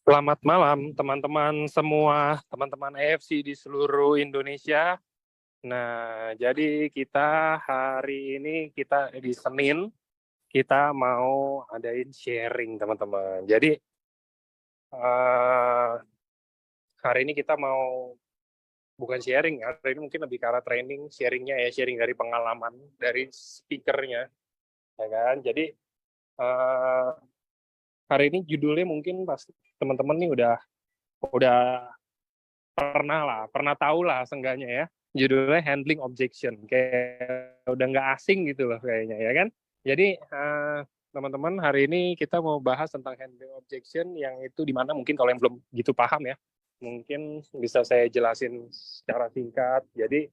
Selamat malam teman-teman semua, teman-teman AFC di seluruh Indonesia. Nah, jadi kita hari ini di Senin, kita mau adain sharing teman-teman. Jadi eh, hari ini kita mau bukan sharing, hari ini mungkin lebih ke arah training, sharingnya ya, sharing dari pengalaman dari speakernya, ya kan. Jadi eh, hari ini judulnya mungkin pasti teman-teman nih udah pernah tahu lah seenggaknya ya, judulnya handling objection, kayak udah nggak asing gitu loh kayaknya ya kan. Jadi teman-teman, hari ini kita mau bahas tentang handling objection, yang itu dimana mungkin kalau yang belum gitu paham ya, mungkin bisa saya jelasin secara singkat. Jadi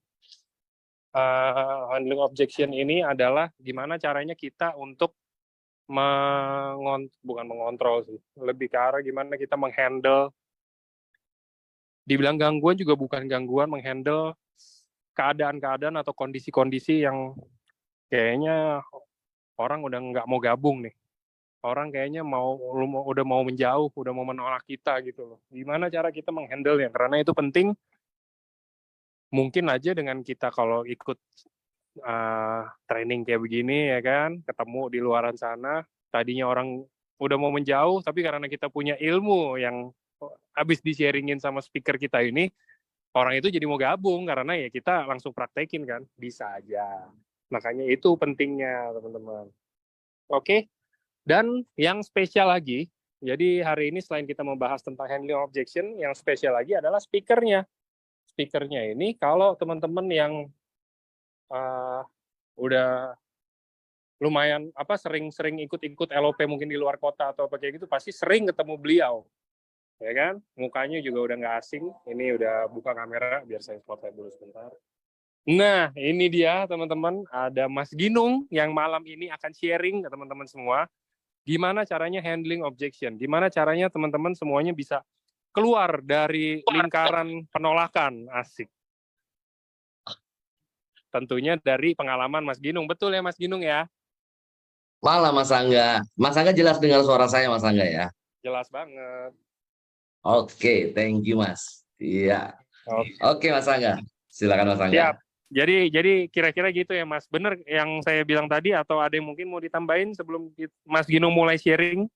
handling objection ini adalah gimana caranya kita untuk bukan mengontrol sih, lebih ke arah gimana kita menghandle. Dibilang gangguan juga bukan gangguan, menghandle keadaan-keadaan atau kondisi-kondisi yang kayaknya orang udah nggak mau gabung nih. Orang kayaknya udah mau menjauh, udah mau menolak kita gitu loh. Gimana cara kita menghandle-nya? Karena itu penting. Mungkin aja dengan kita kalau ikut training kayak begini ya kan, ketemu di luaran sana, tadinya orang udah mau menjauh, tapi karena kita punya ilmu yang habis di-sharingin sama speaker kita ini, orang itu jadi mau gabung karena ya kita langsung praktekin kan, bisa aja. Makanya itu pentingnya teman-teman. Oke, dan yang spesial lagi, jadi hari ini selain kita membahas tentang handling objection, yang spesial lagi adalah speakernya. Speakernya ini kalau teman-teman yang uh, udah lumayan sering-sering ikut-ikut LOP mungkin di luar kota atau apa kayak gitu, pasti sering ketemu beliau, ya kan? Mukanya juga udah nggak asing. Ini udah buka kamera, biar saya spotlight dulu sebentar. Nah, ini dia teman-teman, ada Mas Ginung yang malam ini akan sharing ke teman-teman semua gimana caranya handling objection, gimana caranya teman-teman semuanya bisa keluar dari lingkaran penolakan. Asik. Tentunya dari pengalaman Mas Ginung. Betul ya Mas Ginung ya? Malam Mas Angga. Mas Angga jelas dengar suara saya Mas Angga ya. Jelas banget. Oke, thank you Mas. Iya. Oke. Oke Mas Angga. Silakan Mas Angga. Siap. Jadi kira-kira gitu ya Mas. Bener yang saya bilang tadi atau ada yang mungkin mau ditambahin sebelum Mas Ginung mulai sharing?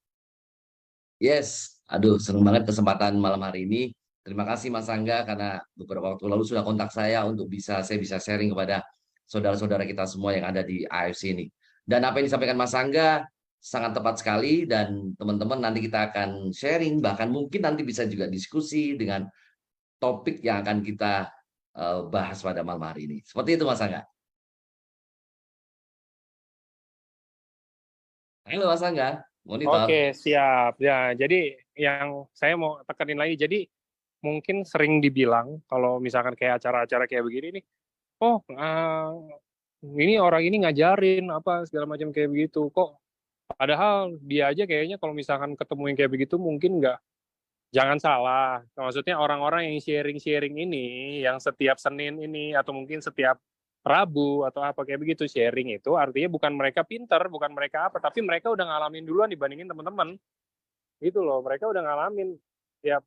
Yes. Aduh, seneng banget kesempatan malam hari ini. Terima kasih Mas Angga karena beberapa waktu lalu sudah kontak saya untuk saya bisa sharing kepada saudara-saudara kita semua yang ada di AFC ini. Dan apa yang disampaikan Mas Angga sangat tepat sekali dan teman-teman nanti kita akan sharing, bahkan mungkin nanti bisa juga diskusi dengan topik yang akan kita bahas pada malam hari ini. Seperti itu Mas Angga. Halo Mas Angga, monitor. Oke, siap. Ya, jadi yang saya mau tekanin lagi, jadi mungkin sering dibilang kalau misalkan kayak acara-acara kayak begini nih, oh ini orang ini ngajarin apa segala macam kayak begitu. Kok padahal dia aja kayaknya kalau misalkan ketemu yang kayak begitu mungkin nggak, jangan salah. Maksudnya orang-orang yang sharing-sharing ini, yang setiap Senin ini atau mungkin setiap Rabu atau apa kayak begitu sharing, itu artinya bukan mereka pinter, bukan mereka apa, tapi mereka udah ngalamin duluan dibandingin teman-teman. Gitu loh, mereka udah ngalamin. Ya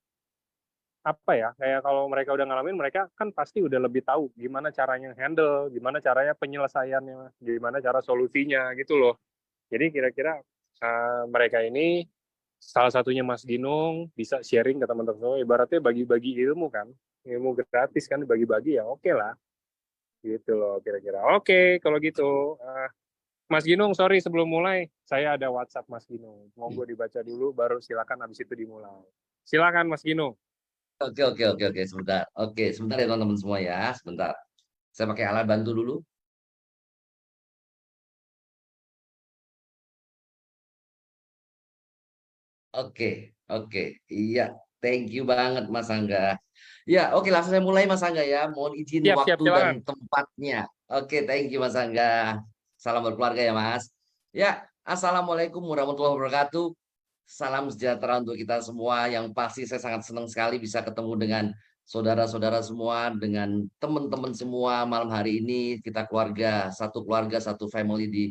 apa ya, kayak kalau mereka udah ngalamin, mereka kan pasti udah lebih tahu gimana caranya handle, gimana caranya penyelesaiannya, gimana cara solusinya gitu loh. Jadi kira-kira mereka ini, salah satunya Mas Ginung, bisa sharing ke teman-teman semua, ibaratnya bagi-bagi ilmu kan, ilmu gratis kan, bagi-bagi ya oke lah, gitu loh kira-kira. Oke, kalau gitu, Mas Ginung, sorry sebelum mulai, saya ada WhatsApp Mas Ginung, mau gue dibaca dulu, baru silakan habis itu dimulai. Silakan Mas Ginung. Oke, sebentar. Oke, sebentar ya teman-teman semua ya, sebentar. Saya pakai alat bantu dulu. Oke, oke. Iya, thank you banget Mas Angga. Ya, oke langsung saya mulai Mas Angga ya. Mohon izin Siap, siap, waktu dan silakan. tempatnya. Oke, thank you Mas Angga. Salam berkeluarga ya Mas. Ya, Assalamualaikum warahmatullahi wabarakatuh. Salam sejahtera untuk kita semua. Yang pasti saya sangat senang sekali bisa ketemu dengan saudara-saudara semua, dengan teman-teman semua malam hari ini. Kita keluarga, satu family di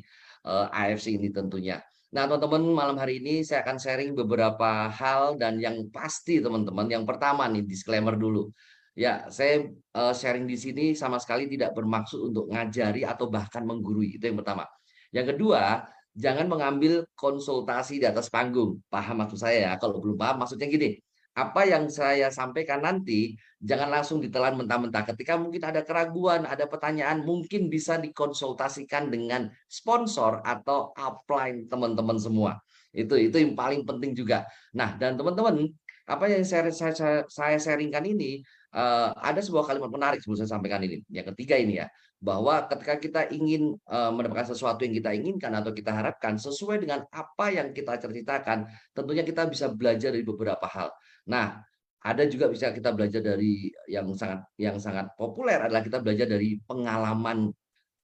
AFC ini tentunya. Nah, teman-teman, malam hari ini saya akan sharing beberapa hal dan yang pasti teman-teman, yang pertama nih disclaimer dulu. Ya, saya sharing di sini sama sekali tidak bermaksud untuk ngajari atau bahkan menggurui. Itu yang pertama. Yang kedua, jangan mengambil konsultasi di atas panggung. Paham maksud saya ya? Kalau belum paham maksudnya gini, apa yang saya sampaikan nanti jangan langsung ditelan mentah-mentah. Ketika mungkin ada keraguan, ada pertanyaan, mungkin bisa dikonsultasikan dengan sponsor atau upline teman-teman semua. Itu yang paling penting juga. Nah, dan teman-teman, apa yang saya sharingkan ini ada sebuah kalimat menarik sebelum saya sampaikan ini. Yang ketiga ini ya, bahwa ketika kita ingin mendapatkan sesuatu yang kita inginkan atau kita harapkan sesuai dengan apa yang kita ceritakan, tentunya kita bisa belajar dari beberapa hal. Nah, ada juga bisa kita belajar dari yang sangat populer adalah kita belajar dari pengalaman,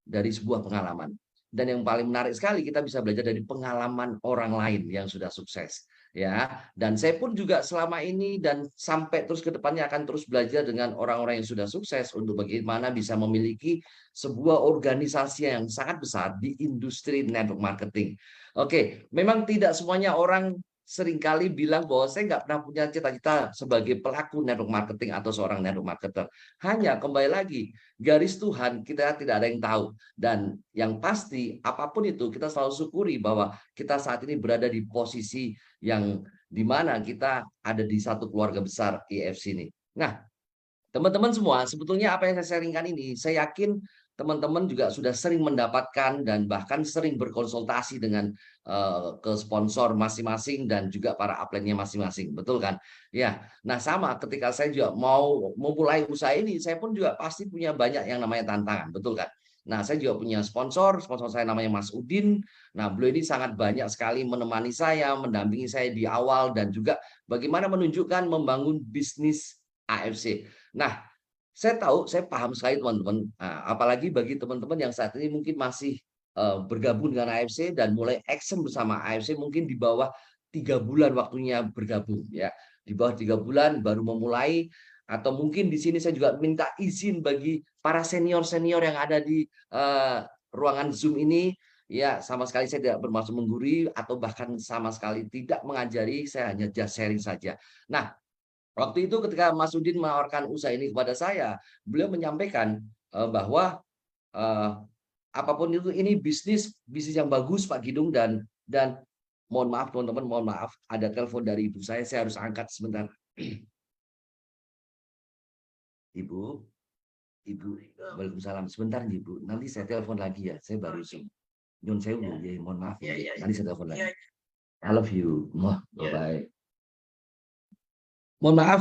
dari sebuah pengalaman. Dan yang paling menarik sekali kita bisa belajar dari pengalaman orang lain yang sudah sukses, ya. Dan saya pun juga selama ini dan sampai terus ke depannya akan terus belajar dengan orang-orang yang sudah sukses untuk bagaimana bisa memiliki sebuah organisasi yang sangat besar di industri network marketing. Oke, memang tidak semuanya orang seringkali bilang bahwa saya nggak pernah punya cita-cita sebagai pelaku network marketing atau seorang network marketer. Hanya kembali lagi, garis Tuhan kita tidak ada yang tahu. Dan yang pasti, apapun itu, kita selalu syukuri bahwa kita saat ini berada di posisi yang di mana kita ada di satu keluarga besar IFC ini. Nah, teman-teman semua, sebetulnya apa yang saya sharingkan ini, saya yakin teman-teman juga sudah sering mendapatkan dan bahkan sering berkonsultasi dengan ke sponsor masing-masing dan juga para upline-nya masing-masing, betul kan? Ya, nah sama ketika saya juga mau memulai usaha ini, saya pun juga pasti punya banyak yang namanya tantangan, betul kan? Nah, saya juga punya sponsor saya namanya Mas Udin. Nah, beliau ini sangat banyak sekali menemani saya, mendampingi saya di awal dan juga bagaimana menunjukkan membangun bisnis AFC. Nah, saya paham sekali teman-teman, apalagi bagi teman-teman yang saat ini mungkin masih bergabung dengan AFC dan mulai action bersama AFC mungkin di bawah 3 bulan waktunya bergabung ya. Di bawah 3 bulan baru memulai, atau mungkin di sini saya juga minta izin bagi para senior-senior yang ada di ruangan Zoom ini, ya sama sekali saya tidak bermaksud menggurui atau bahkan sama sekali tidak mengajari, saya hanya just sharing saja. Nah, waktu itu ketika Mas Udin menawarkan usaha ini kepada saya, beliau menyampaikan bahwa eh, apapun itu ini bisnis bisnis yang bagus Pak Gidung, dan mohon maaf teman-teman, mohon maaf ada telepon dari ibu saya harus angkat sebentar. Ibu, Ibu, Waalaikumsalam. Sebentar nih Ibu, nanti saya telepon lagi ya, saya baru Zoom. Nyun sewu, ya, mohon maaf ya, nanti saya telepon lagi. I love you. Bye-bye. Mohon maaf,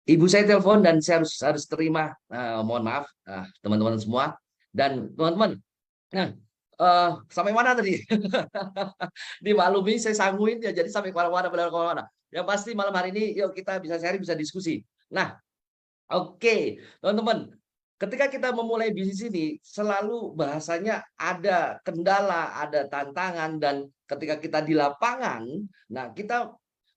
ibu saya telepon dan saya harus terima. Mohon maaf, teman-teman semua dan teman-teman. Nah, sampai mana tadi? Dimaklumi, saya sangguin ya, jadi sampai kemana-mana. Yang pasti malam hari ini, yuk kita bisa sharing, bisa diskusi. Nah, oke, teman-teman. Ketika kita memulai bisnis ini, selalu bahasanya ada kendala, ada tantangan, dan ketika kita di lapangan, nah kita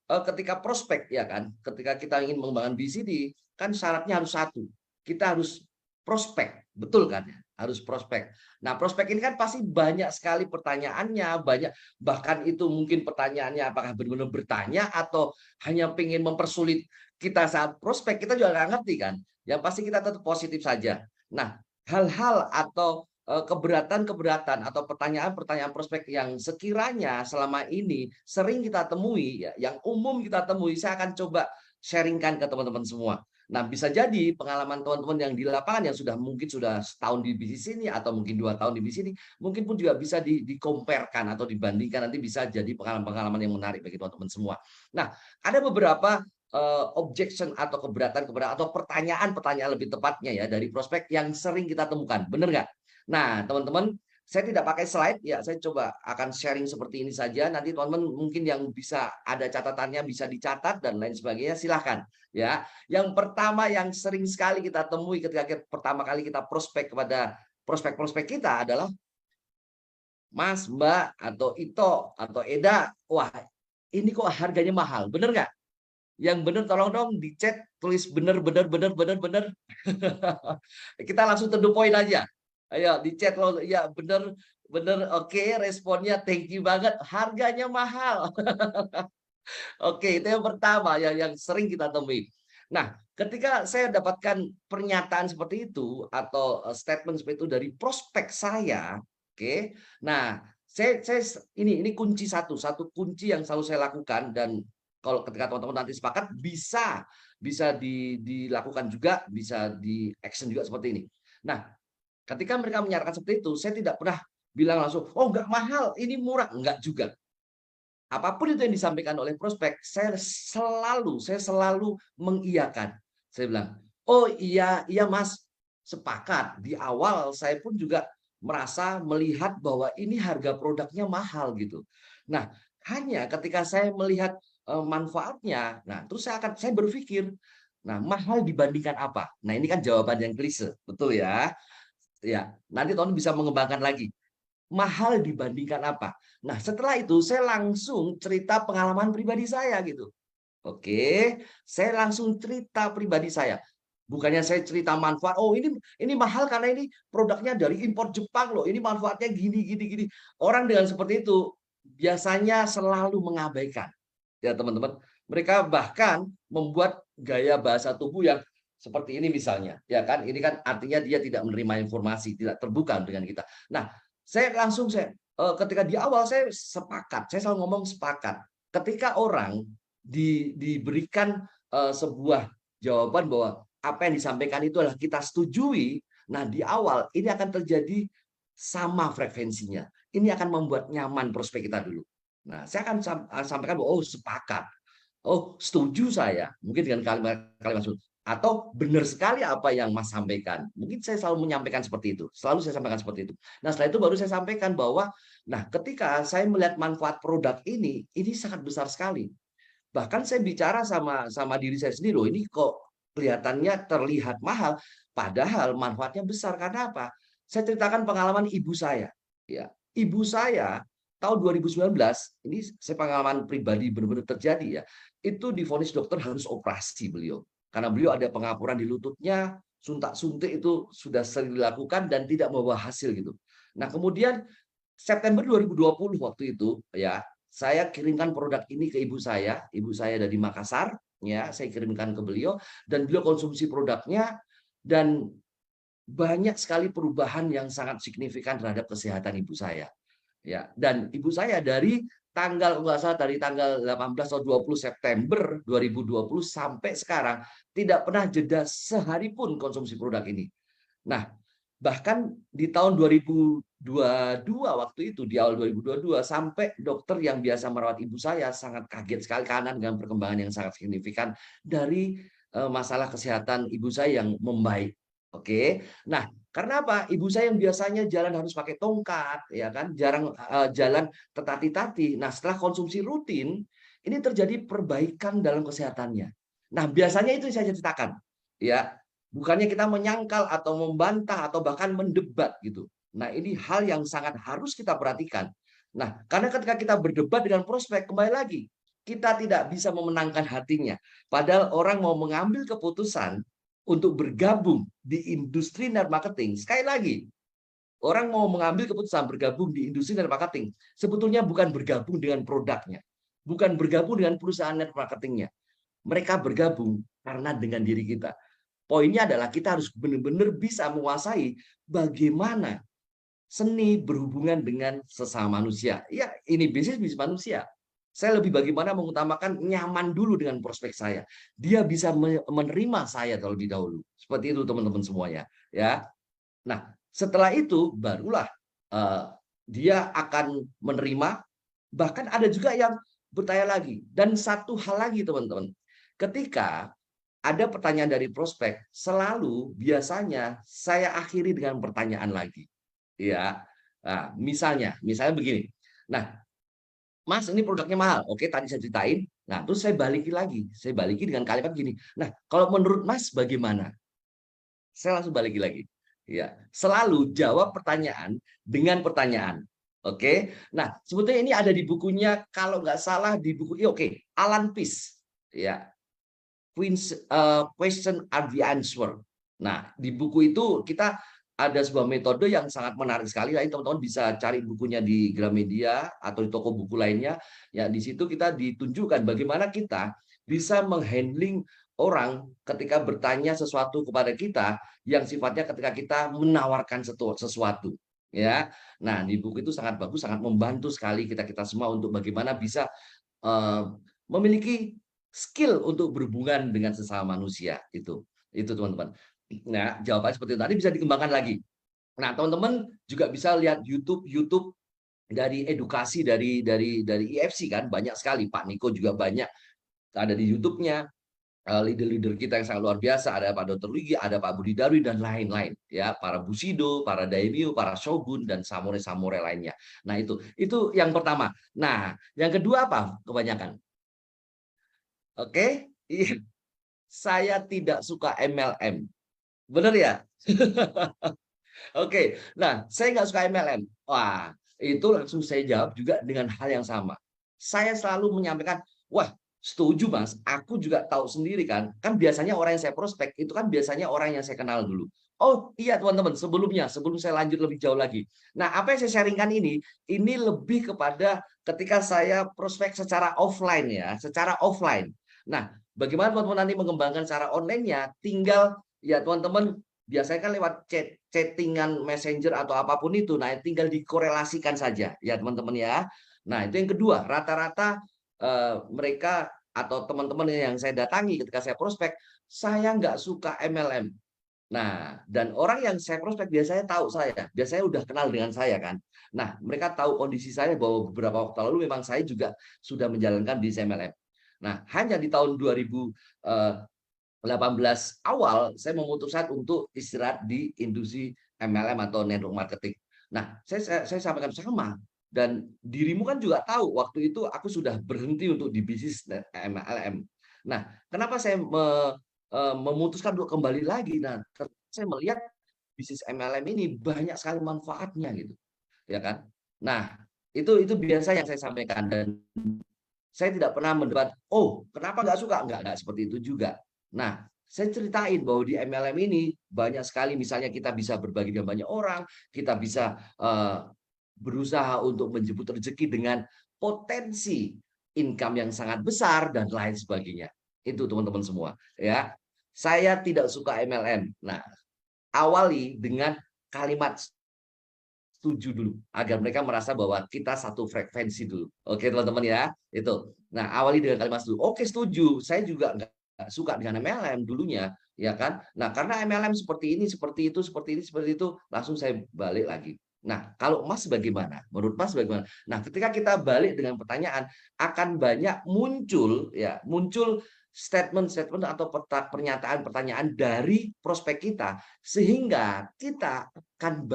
ketika prospek ya kan, ketika kita ingin mengembangkan bisnis ini, kan syaratnya harus satu, kita harus prospek, betul kan? Harus prospek. Nah, prospek ini kan pasti banyak sekali pertanyaannya, banyak, bahkan itu mungkin pertanyaannya apakah benar-benar bertanya atau hanya pengen mempersulit kita saat prospek, kita juga nggak ngerti kan. Yang pasti kita tetap positif saja. Nah, hal-hal atau keberatan-keberatan atau pertanyaan-pertanyaan prospek yang sekiranya selama ini sering kita temui, ya, yang umum kita temui, saya akan coba sharingkan ke teman-teman semua. Nah, bisa jadi pengalaman teman-teman yang di lapangan yang mungkin sudah setahun di bisnis ini atau mungkin 2 tahun di bisnis ini, mungkin pun juga bisa dikompetkan atau dibandingkan, nanti bisa jadi pengalaman-pengalaman yang menarik bagi teman-teman semua. Nah, ada beberapa objection atau keberatan-keberatan atau pertanyaan-pertanyaan lebih tepatnya ya dari prospek yang sering kita temukan, benar nggak? Nah, teman-teman, saya tidak pakai slide ya, saya coba akan sharing seperti ini saja. Nanti teman-teman mungkin yang bisa ada catatannya bisa dicatat dan lain sebagainya, silahkan ya. Yang pertama yang sering sekali kita temui ketika pertama kali kita prospek kepada prospek-prospek kita adalah Mas, Mbak, atau Ito, atau Eda, wah ini kok harganya mahal, bener nggak? Yang bener tolong dong di chat, tulis bener. Kita langsung to the point aja. Ayo di chat lo, ya bener, bener, oke, responnya thank you banget, harganya mahal. Oke, itu yang pertama yang sering kita temui. Nah, ketika saya dapatkan pernyataan seperti itu atau statement seperti itu dari prospek saya, oke. Nah, saya ini satu kunci yang selalu saya lakukan dan kalau ketika teman-teman nanti sepakat bisa dilakukan juga, bisa di action juga seperti ini. Nah, ketika mereka menyarankan seperti itu, saya tidak pernah bilang langsung, "Oh, nggak mahal, ini murah." Enggak juga. Apapun itu yang disampaikan oleh prospek, saya selalu mengiyakan. Saya bilang, "Oh iya, iya Mas, sepakat." Di awal saya pun juga merasa melihat bahwa ini harga produknya mahal gitu. Nah, hanya ketika saya melihat manfaatnya, nah terus saya berpikir, nah mahal dibandingkan apa? Nah ini kan jawaban yang klise, betul ya? Ya, nanti teman bisa mengembangkan lagi. Mahal dibandingkan apa? Nah, setelah itu saya langsung cerita pengalaman pribadi saya gitu. Oke, saya langsung cerita pribadi saya. Bukannya saya cerita manfaat, oh ini mahal karena ini produknya dari impor Jepang loh, ini manfaatnya gini gini gini. Orang dengan seperti itu biasanya selalu mengabaikan. Ya, teman-teman. Mereka bahkan membuat gaya bahasa tubuh yang seperti ini misalnya, ya kan? Ini kan artinya dia tidak menerima informasi, tidak terbuka dengan kita. Nah, ketika di awal saya sepakat, saya selalu ngomong sepakat. Ketika orang diberikan sebuah jawaban bahwa apa yang disampaikan itu adalah kita setujui, nah di awal ini akan terjadi sama frekuensinya. Ini akan membuat nyaman prospek kita dulu. Nah, saya akan sampaikan bahwa oh sepakat, oh setuju saya, mungkin dengan kalimat atau benar sekali apa yang Mas sampaikan. Mungkin saya selalu menyampaikan seperti itu. Selalu saya sampaikan seperti itu. Nah, setelah itu baru saya sampaikan bahwa, nah ketika saya melihat manfaat produk ini sangat besar sekali. Bahkan saya bicara sama diri saya sendiri, loh ini kok kelihatannya terlihat mahal, padahal manfaatnya besar. Karena apa? Saya ceritakan pengalaman ibu saya. Ya, ibu saya tahun 2019, ini saya pengalaman pribadi benar-benar terjadi ya, itu divonis dokter harus operasi beliau. Karena beliau ada pengapuran di lututnya, suntak-suntik itu sudah sering dilakukan dan tidak membawa hasil gitu. Nah, kemudian September 2020 waktu itu ya, saya kirimkan produk ini ke ibu saya dari Makassar, ya, saya kirimkan ke beliau dan beliau konsumsi produknya dan banyak sekali perubahan yang sangat signifikan terhadap kesehatan ibu saya. Ya, dan ibu saya dari tanggal nggak salah dari tanggal 18 atau 20 September 2020 sampai sekarang tidak pernah jeda sehari pun konsumsi produk ini. Nah, bahkan di tahun 2022 waktu itu, di awal 2022, sampai dokter yang biasa merawat ibu saya sangat kaget sekali karena dengan perkembangan yang sangat signifikan dari masalah kesehatan ibu saya yang membaik. Oke. Nah, karena apa? Ibu saya yang biasanya jalan harus pakai tongkat, ya kan, jarang jalan tertatih-tatih. Nah, setelah konsumsi rutin, ini terjadi perbaikan dalam kesehatannya. Nah, biasanya itu yang saya ceritakan, ya. Bukannya kita menyangkal atau membantah atau bahkan mendebat gitu. Nah, ini hal yang sangat harus kita perhatikan. Nah, karena ketika kita berdebat dengan prospek, kembali lagi, kita tidak bisa memenangkan hatinya. Padahal orang mau mengambil keputusan untuk bergabung di industri net marketing. Sekali lagi, orang mau mengambil keputusan bergabung di industri net marketing, sebetulnya bukan bergabung dengan produknya, bukan bergabung dengan perusahaan net marketingnya. Mereka bergabung karena dengan diri kita. Poinnya adalah kita harus benar-benar bisa menguasai bagaimana seni berhubungan dengan sesama manusia. Ya, ini bisnis manusia. Saya lebih bagaimana mengutamakan nyaman dulu dengan prospek saya. Dia bisa menerima saya terlebih dahulu. Seperti itu teman-teman semuanya. Ya. Nah, setelah itu barulah dia akan menerima. Bahkan ada juga yang bertanya lagi. Dan satu hal lagi teman-teman. Ketika ada pertanyaan dari prospek, selalu biasanya saya akhiri dengan pertanyaan lagi. Ya. Nah, misalnya begini. Nah, Mas, ini produknya mahal. Oke, tadi saya ceritain. Nah, terus saya balikin lagi. Saya balikin dengan kalimat gini. Nah, kalau menurut Mas bagaimana? Saya langsung balikin lagi. Ya, selalu jawab pertanyaan dengan pertanyaan. Oke. Nah, sebetulnya ini ada di bukunya kalau nggak salah di buku oke, Alan Peace. Ya, question are the answer. Nah, di buku itu kita ada sebuah metode yang sangat menarik sekali. Nah, teman-teman bisa cari bukunya di Gramedia atau di toko buku lainnya. Ya, di situ kita ditunjukkan bagaimana kita bisa menghandling orang ketika bertanya sesuatu kepada kita yang sifatnya ketika kita menawarkan sesuatu. Ya, nah di buku itu sangat bagus, sangat membantu sekali kita semua untuk bagaimana bisa memiliki skill untuk berhubungan dengan sesama manusia itu teman-teman. Nah, jawabannya seperti itu. Tadi bisa dikembangkan lagi. Nah, teman-teman juga bisa lihat YouTube dari edukasi dari IFC kan banyak sekali. Pak Niko juga banyak ada di YouTube-nya. Leader-leader kita yang sangat luar biasa, ada Pak Dr. Luigi, ada Pak Budi Darwi dan lain-lain ya, para Bushido, para daimyo, para shogun dan samurai-samurai lainnya. Nah, itu yang pertama. Nah, yang kedua apa? Kebanyakan. Oke, saya tidak suka MLM. Benar ya? Oke, nah saya nggak suka MLM. Wah, itu langsung saya jawab juga dengan hal yang sama. Saya selalu menyampaikan, wah setuju Mas, aku juga tahu sendiri kan biasanya orang yang saya prospek itu kan biasanya orang yang saya kenal dulu. Oh iya teman-teman, sebelum saya lanjut lebih jauh lagi. Nah, apa yang saya sharingkan ini lebih kepada ketika saya prospek secara offline ya, secara offline. Nah, bagaimana teman-teman nanti mengembangkan cara online-nya, tinggal ya teman-teman biasanya kan lewat chattingan messenger atau apapun itu, nah tinggal dikorelasikan saja ya teman-teman ya. Nah itu yang kedua, rata-rata mereka atau teman-teman yang saya datangi ketika saya prospek, saya nggak suka MLM. Nah, dan orang yang saya prospek biasanya tahu saya, biasanya udah kenal dengan saya kan. Nah, mereka tahu kondisi saya bahwa beberapa waktu lalu memang saya juga sudah menjalankan bisnis MLM. Nah, hanya di tahun 2018 awal saya memutuskan untuk istirahat di industri MLM atau network marketing. Nah, saya sampaikan sama dan dirimu kan juga tahu waktu itu aku sudah berhenti untuk di bisnis MLM. Nah, kenapa saya memutuskan untuk kembali lagi? Nah, saya melihat bisnis MLM ini banyak sekali manfaatnya gitu, ya kan? Nah, itu biasa yang saya sampaikan dan saya tidak pernah mendebat, oh kenapa nggak suka? Nggak seperti itu juga. Nah, saya ceritain bahwa di MLM ini banyak sekali misalnya kita bisa berbagi dengan banyak orang, kita bisa berusaha untuk menjemput rezeki dengan potensi income yang sangat besar dan lain sebagainya. Itu teman-teman semua ya. Saya tidak suka MLM. Nah, awali dengan kalimat setuju dulu agar mereka merasa bahwa kita satu frekuensi dulu. Oke teman-teman ya, itu. Nah, awali dengan kalimat setuju. Oke, setuju. Saya juga nggak suka dengan MLM dulunya, ya kan? Nah, karena MLM seperti ini, seperti itu, seperti ini, seperti itu, langsung saya balik lagi. Nah, kalau Mas bagaimana? Menurut Mas bagaimana? Nah, ketika kita balik dengan pertanyaan, akan banyak muncul statement-statement atau pernyataan-pertanyaan dari prospek kita sehingga kita akan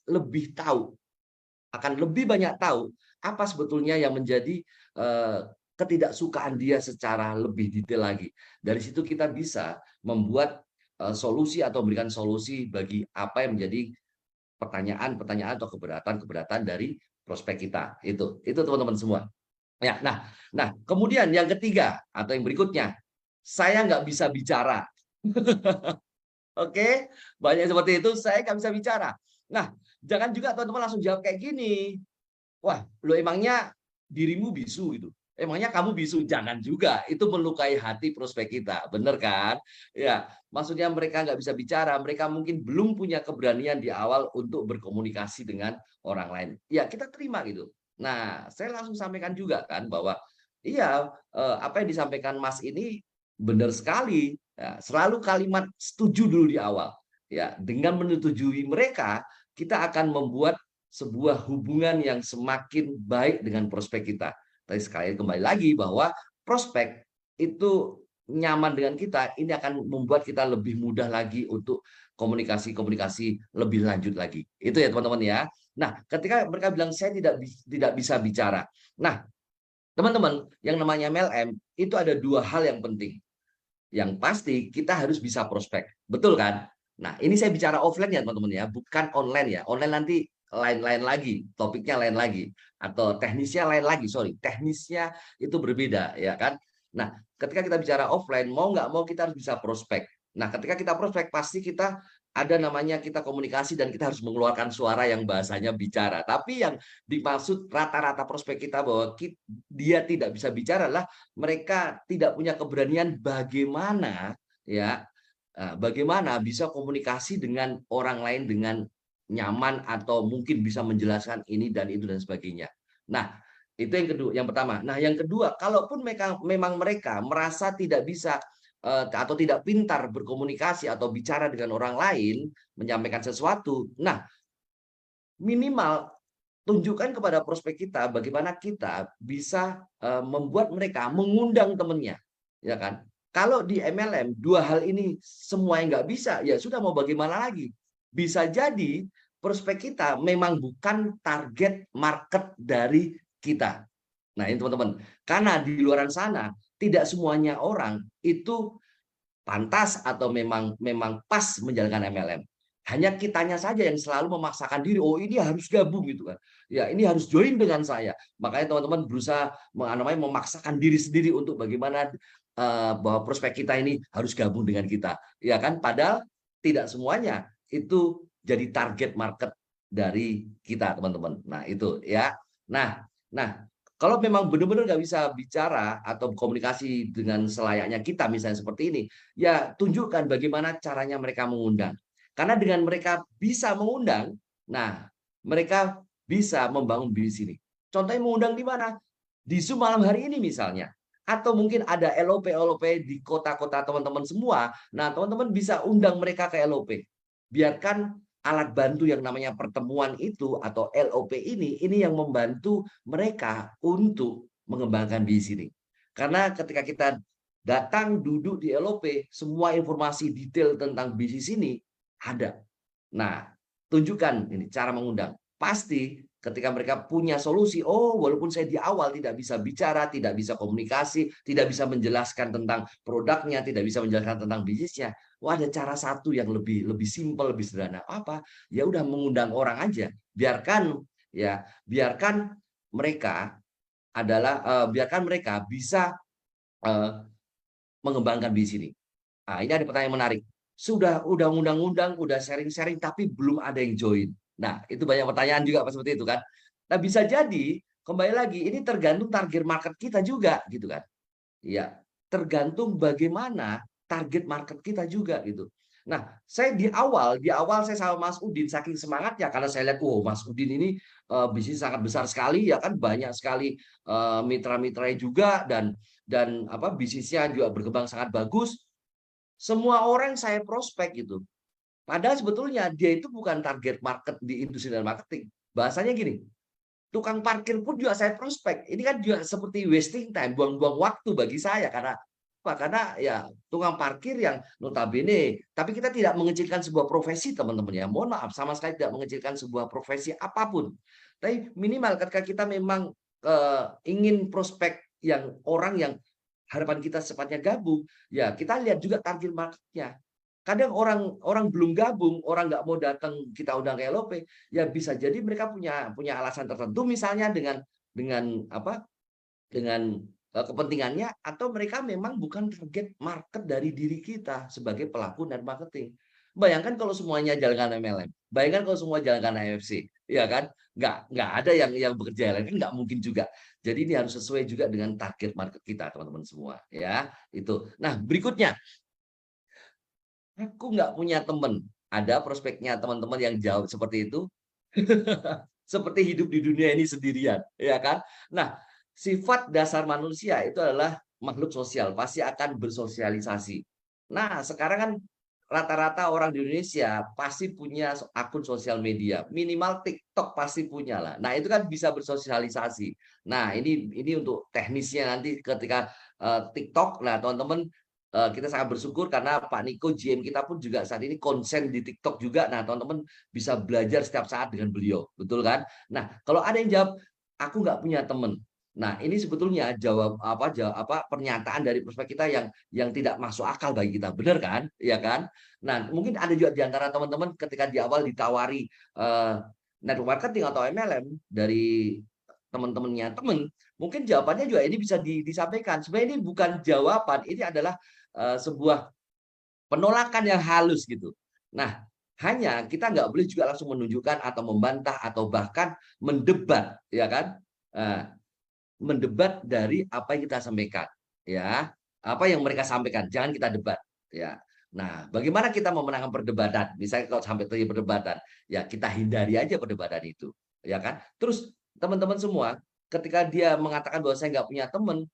lebih banyak tahu apa sebetulnya yang menjadi ketidaksukaan dia secara lebih detail lagi. Dari situ kita bisa membuat solusi atau memberikan solusi bagi apa yang menjadi pertanyaan-pertanyaan atau keberatan-keberatan dari prospek kita. Itu teman-teman semua. Ya, nah, kemudian yang ketiga atau yang berikutnya, saya nggak bisa bicara. Oke, banyak seperti itu, saya nggak bisa bicara. Nah, jangan juga teman-teman langsung jawab kayak gini. Wah, lo emangnya dirimu bisu gitu? Emangnya kamu bisu? Jangan juga, itu melukai hati prospek kita, bener kan? Ya, maksudnya mereka nggak bisa bicara, mereka mungkin belum punya keberanian di awal untuk berkomunikasi dengan orang lain. Ya, kita terima gitu. Nah, saya langsung sampaikan juga kan bahwa iya, apa yang disampaikan Mas ini benar sekali. Ya, selalu kalimat setuju dulu di awal. Ya, dengan menyetujui mereka, kita akan membuat sebuah hubungan yang semakin baik dengan prospek kita. Tapi sekali kembali lagi bahwa prospek itu nyaman dengan kita, ini akan membuat kita lebih mudah lagi untuk komunikasi-komunikasi lebih lanjut lagi. Itu ya teman-teman ya. Nah, ketika mereka bilang saya tidak bisa bicara. Nah, teman-teman, yang namanya MLM itu ada dua hal yang penting. Yang pasti kita harus bisa prospek. Betul kan? Nah, ini saya bicara offline ya teman-teman ya, bukan online ya. Online nanti lain-lain lagi, topiknya lain lagi atau teknisnya lain lagi, sorry. Teknisnya itu berbeda ya kan. Nah, ketika kita bicara offline, mau nggak mau kita harus bisa prospek. Nah, ketika kita prospek pasti kita ada namanya kita komunikasi dan kita harus mengeluarkan suara yang bahasanya bicara. Tapi yang dimaksud rata-rata prospek kita bahwa dia tidak bisa bicara adalah mereka tidak punya keberanian bagaimana ya, bagaimana bisa komunikasi dengan orang lain dengan nyaman atau mungkin bisa menjelaskan ini dan itu dan sebagainya. Nah, itu yang kedua, yang pertama. Nah, yang kedua, kalaupun memang mereka merasa tidak bisa atau tidak pintar berkomunikasi atau bicara dengan orang lain, menyampaikan sesuatu. Nah, minimal tunjukkan kepada prospek kita bagaimana kita bisa membuat mereka mengundang temannya, ya kan? Kalau di MLM dua hal ini semua yang nggak bisa, ya sudah mau bagaimana lagi? Bisa jadi prospek kita memang bukan target market dari kita. Nah, ini teman-teman, karena di luaran sana tidak semuanya orang itu pantas atau memang pas menjalankan MLM. Hanya kitanya saja yang selalu memaksakan diri, oh ini harus gabung gitu kan. Ya, ini harus join dengan saya. Makanya teman-teman berusaha memaksakan diri sendiri untuk bagaimana bahwa prospek kita ini harus gabung dengan kita. Ya kan? Padahal tidak semuanya itu jadi target market dari kita, teman-teman. Nah, itu ya. Nah, kalau memang benar-benar nggak bisa bicara atau komunikasi dengan selayaknya kita, misalnya seperti ini, ya tunjukkan bagaimana caranya mereka mengundang. Karena dengan mereka bisa mengundang, nah mereka bisa membangun bisnis ini. Contohnya mengundang di mana? Di Zoom malam hari ini misalnya. Atau mungkin ada LOP di kota-kota teman-teman semua. Nah, teman-teman bisa undang mereka ke LOP. Biarkan alat bantu yang namanya pertemuan itu atau LOP ini yang membantu mereka untuk mengembangkan bisnis ini. Karena ketika kita datang duduk di LOP, semua informasi detail tentang bisnis ini ada. Nah, tunjukkan ini cara mengundang. Pasti ketika mereka punya solusi, oh walaupun saya di awal tidak bisa bicara, tidak bisa komunikasi, tidak bisa menjelaskan tentang produknya, tidak bisa menjelaskan tentang bisnisnya, wah ada cara satu yang lebih simpel, lebih sederhana. Apa? Ya udah mengundang orang aja. Biarkan mereka biarkan mereka bisa mengembangkan bisnis ini. Nah, ini ada pertanyaan menarik. Sudah undang-undang, udah sharing-sharing, tapi belum ada yang join. Nah, itu banyak pertanyaan juga seperti itu kan. Nah, bisa jadi kembali lagi ini tergantung target market kita juga gitu kan. Ya, tergantung bagaimana target market kita juga gitu. Nah, saya di awal saya sama Mas Udin saking semangatnya karena saya lihat, oh Mas Udin ini bisnis sangat besar sekali ya kan, banyak sekali mitra-mitranya juga dan apa bisnisnya juga berkembang sangat bagus. Semua orang saya prospek gitu. Padahal sebetulnya dia itu bukan target market di industri dan marketing. Bahasanya gini, tukang parkir pun juga saya prospek. Ini kan juga seperti wasting time, buang-buang waktu bagi saya karena ya tukang parkir yang notabene, tapi kita tidak mengecilkan sebuah profesi teman-teman ya. Mohon maaf, sama sekali tidak mengecilkan sebuah profesi apapun. Tapi minimal ketika kita memang ingin prospek yang orang yang harapan kita sepatnya gabung, ya kita lihat juga target marketnya. Kadang orang belum gabung, orang nggak mau datang kita undang ke LOP, ya bisa jadi mereka punya alasan tertentu misalnya dengan apa? Dengan kepentingannya atau mereka memang bukan target market dari diri kita sebagai pelaku net marketing. Bayangkan kalau semuanya jalankan MLM, bayangkan kalau semua jalankan AFC, ya kan? Nggak ada yang bekerja lain kan nggak mungkin juga. Jadi ini harus sesuai juga dengan target market kita teman-teman semua, ya itu. Nah berikutnya, aku nggak punya teman. Ada prospeknya teman-teman yang jawab seperti itu. Seperti hidup di dunia ini sendirian, ya kan? Nah, sifat dasar manusia itu adalah makhluk sosial, pasti akan bersosialisasi. Nah, sekarang kan rata-rata orang di Indonesia pasti punya akun sosial media, minimal TikTok pasti punya lah. Nah, itu kan bisa bersosialisasi. Nah, ini untuk teknisnya nanti ketika TikTok. Nah, teman-teman kita sangat bersyukur karena Pak Niko GM kita pun juga saat ini konsen di TikTok juga. Nah, teman-teman bisa belajar setiap saat dengan beliau, betul kan? Nah, kalau ada yang jawab, aku nggak punya teman. Nah, ini sebetulnya jawab pernyataan dari prospek kita yang tidak masuk akal bagi kita, benar kan? Iya kan? Nah, mungkin ada juga di antara teman-teman ketika di awal ditawari network marketing atau MLM dari teman-temannya teman, mungkin jawabannya juga ini bisa disampaikan. Sebenarnya ini bukan jawaban, ini adalah sebuah penolakan yang halus gitu. Nah, Hanya kita nggak boleh juga langsung menunjukkan atau membantah atau bahkan mendebat, ya kan? Nah, mendebat dari apa yang kita sampaikan, ya. Apa yang mereka sampaikan, jangan kita debat, ya. Nah, bagaimana kita memenangkan perdebatan? Misalnya kalau sampai terjadi perdebatan, ya kita hindari aja perdebatan itu, ya kan? Terus teman-teman semua, ketika dia mengatakan bahwa saya nggak punya teman,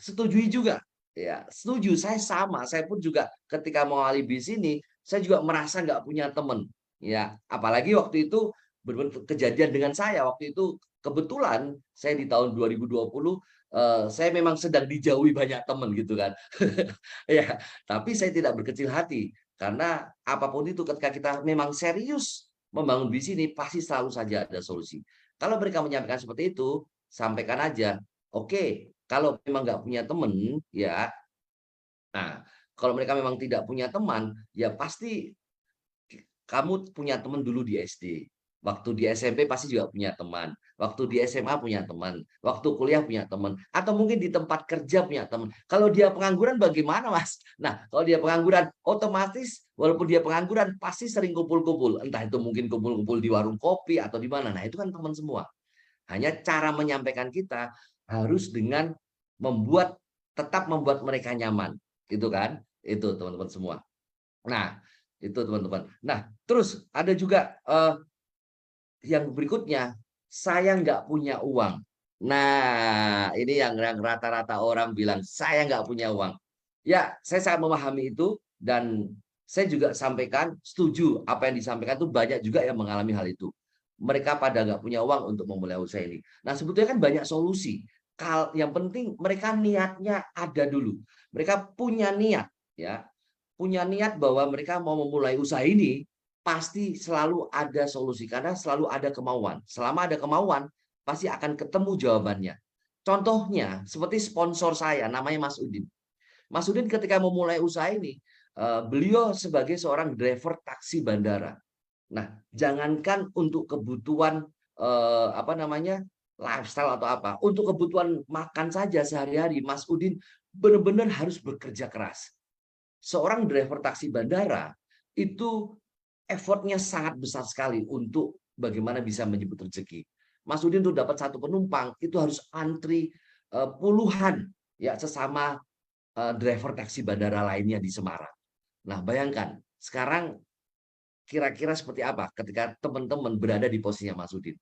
setujui juga, ya, setuju. Saya sama, saya pun juga ketika mengawali bis ini, saya juga merasa nggak punya teman, ya. Apalagi waktu itu benar-benar kejadian dengan saya waktu itu kebetulan saya di tahun 2020 saya memang sedang dijauhi banyak teman gitu kan. Ya, tapi saya tidak berkecil hati karena apapun itu ketika kita memang serius membangun bis ini pasti selalu saja ada solusi. Kalau mereka menyampaikan seperti itu, sampaikan aja. Oke, kalau memang nggak punya teman, ya. Nah, kalau mereka memang tidak punya teman, ya pasti kamu punya teman dulu di SD. Waktu di SMP pasti juga punya teman. Waktu di SMA punya teman. Waktu kuliah punya teman. Atau mungkin di tempat kerja punya teman. Kalau dia pengangguran bagaimana, Mas? Nah, kalau dia pengangguran, otomatis walaupun dia pengangguran pasti sering kumpul-kumpul. Entah itu mungkin kumpul-kumpul di warung kopi atau di mana. Nah, itu kan teman semua. Hanya cara menyampaikan kita harus dengan tetap membuat mereka nyaman, gitu kan? Itu teman-teman semua. Nah, itu teman-teman. Nah, terus ada juga yang berikutnya, saya nggak punya uang. Nah, ini yang rata-rata orang bilang, saya nggak punya uang. Ya, saya sangat memahami itu dan saya juga sampaikan, setuju apa yang disampaikan itu banyak juga yang mengalami hal itu. Mereka pada nggak punya uang untuk memulai usaha ini. Nah, sebetulnya kan banyak solusi. Yang penting mereka niatnya ada dulu. Mereka punya niat, ya, punya niat bahwa mereka mau memulai usaha ini, pasti selalu ada solusi karena selalu ada kemauan. Selama ada kemauan, pasti akan ketemu jawabannya. Contohnya seperti sponsor saya namanya Mas Udin. Mas Udin ketika memulai usaha ini, beliau sebagai seorang driver taksi bandara. Nah, jangankan untuk kebutuhan apa namanya? Lifestyle atau apa, untuk kebutuhan makan saja sehari-hari Mas Udin benar-benar harus bekerja keras. Seorang driver taksi bandara itu effortnya sangat besar sekali untuk bagaimana bisa menjemput rezeki. Mas Udin tuh dapat satu penumpang itu harus antri puluhan ya sesama driver taksi bandara lainnya di Semarang. Nah, bayangkan sekarang kira-kira seperti apa ketika teman-teman berada di posisinya Mas Udin.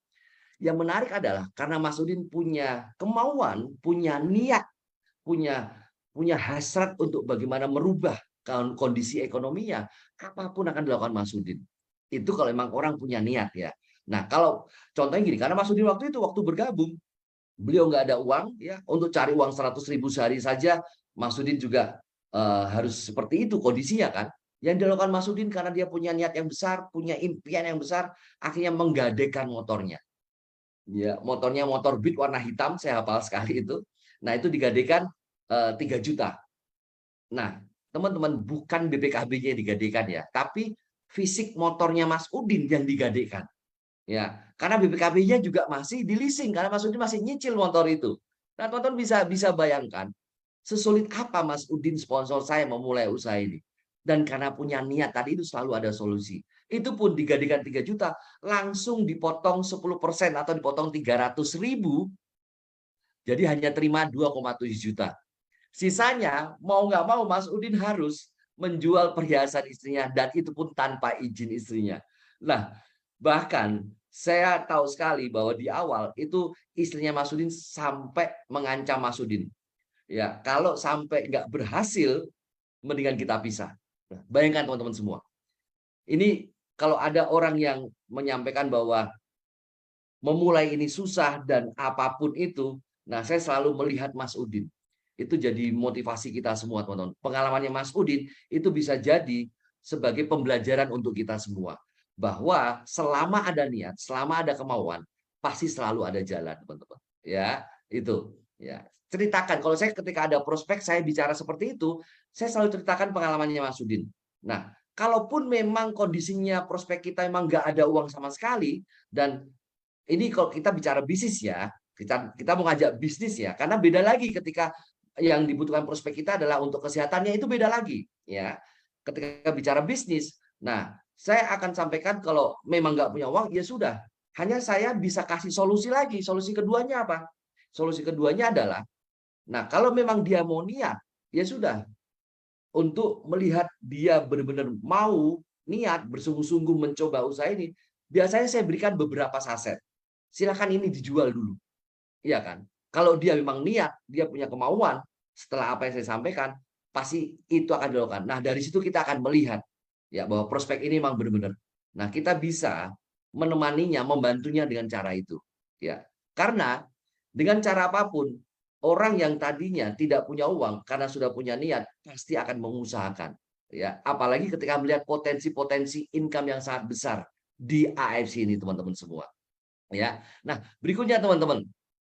Yang menarik adalah karena Mas Udin punya kemauan, punya niat, punya punya hasrat untuk bagaimana merubah kondisi ekonominya, apapun akan dilakukan Mas Udin. Itu kalau memang orang punya niat ya. Nah, kalau contohnya gini, karena Mas Udin waktu itu waktu bergabung, beliau nggak ada uang ya untuk cari uang 100.000 sehari saja, Mas Udin juga harus seperti itu kondisinya kan. Yang dilakukan Mas Udin karena dia punya niat yang besar, punya impian yang besar, akhirnya menggadekan motornya. Ya, motornya motor Beat warna hitam, saya hafal sekali itu. Nah, itu digadekan 3 juta. Nah, teman-teman bukan BPKB-nya yang digadekan ya, tapi fisik motornya Mas Udin yang digadekan. Ya, karena BPKB-nya juga masih di leasing karena Mas Udin masih nyicil motor itu. Nah, teman-teman bisa bayangkan sesulit apa Mas Udin sponsor saya memulai usaha ini. Dan karena punya niat tadi itu selalu ada solusi. Itu pun digadekan 3 juta, langsung dipotong 10% atau dipotong 300.000, jadi hanya terima 2,7 juta. Sisanya mau nggak mau Mas Udin harus menjual perhiasan istrinya dan itu pun tanpa izin istrinya. Nah, bahkan saya tahu sekali bahwa di awal itu istrinya Mas Udin sampai mengancam Mas Udin. Ya, kalau sampai nggak berhasil, mendingan kita pisah. Nah, bayangkan teman-teman semua. Ini kalau ada orang yang menyampaikan bahwa memulai ini susah dan apapun itu, nah saya selalu melihat Mas Udin. Itu jadi motivasi kita semua, teman-teman. Pengalamannya Mas Udin itu bisa jadi sebagai pembelajaran untuk kita semua. Bahwa selama ada niat, selama ada kemauan, pasti selalu ada jalan, teman-teman. Ya, itu. Ya, ceritakan. Kalau saya ketika ada prospek, saya bicara seperti itu, saya selalu ceritakan pengalamannya Mas Udin. Nah, kalaupun memang kondisinya prospek kita memang nggak ada uang sama sekali, dan ini kalau kita bicara bisnis ya, kita mau ngajak bisnis ya, karena beda lagi ketika yang dibutuhkan prospek kita adalah untuk kesehatannya itu beda lagi ya. Ketika bicara bisnis, nah saya akan sampaikan kalau memang nggak punya uang, ya sudah. Hanya saya bisa kasih solusi lagi. Solusi keduanya apa? Solusi keduanya adalah, nah kalau memang dia mau niat, ya sudah. Untuk melihat dia benar-benar mau niat bersungguh-sungguh mencoba usaha ini, biasanya saya berikan beberapa saset. Silakan ini dijual dulu. Iya kan? Kalau dia memang niat, dia punya kemauan, setelah apa yang saya sampaikan, pasti itu akan dilakukan. Nah, dari situ kita akan melihat ya bahwa prospek ini memang benar-benar. Nah, kita bisa menemaninya, membantunya dengan cara itu. Ya. Karena dengan cara apapun, orang yang tadinya tidak punya uang karena sudah punya niat pasti akan mengusahakan. Ya, apalagi ketika melihat potensi-potensi income yang sangat besar di AFC ini, teman-teman semua. Ya. Nah, berikutnya teman-teman.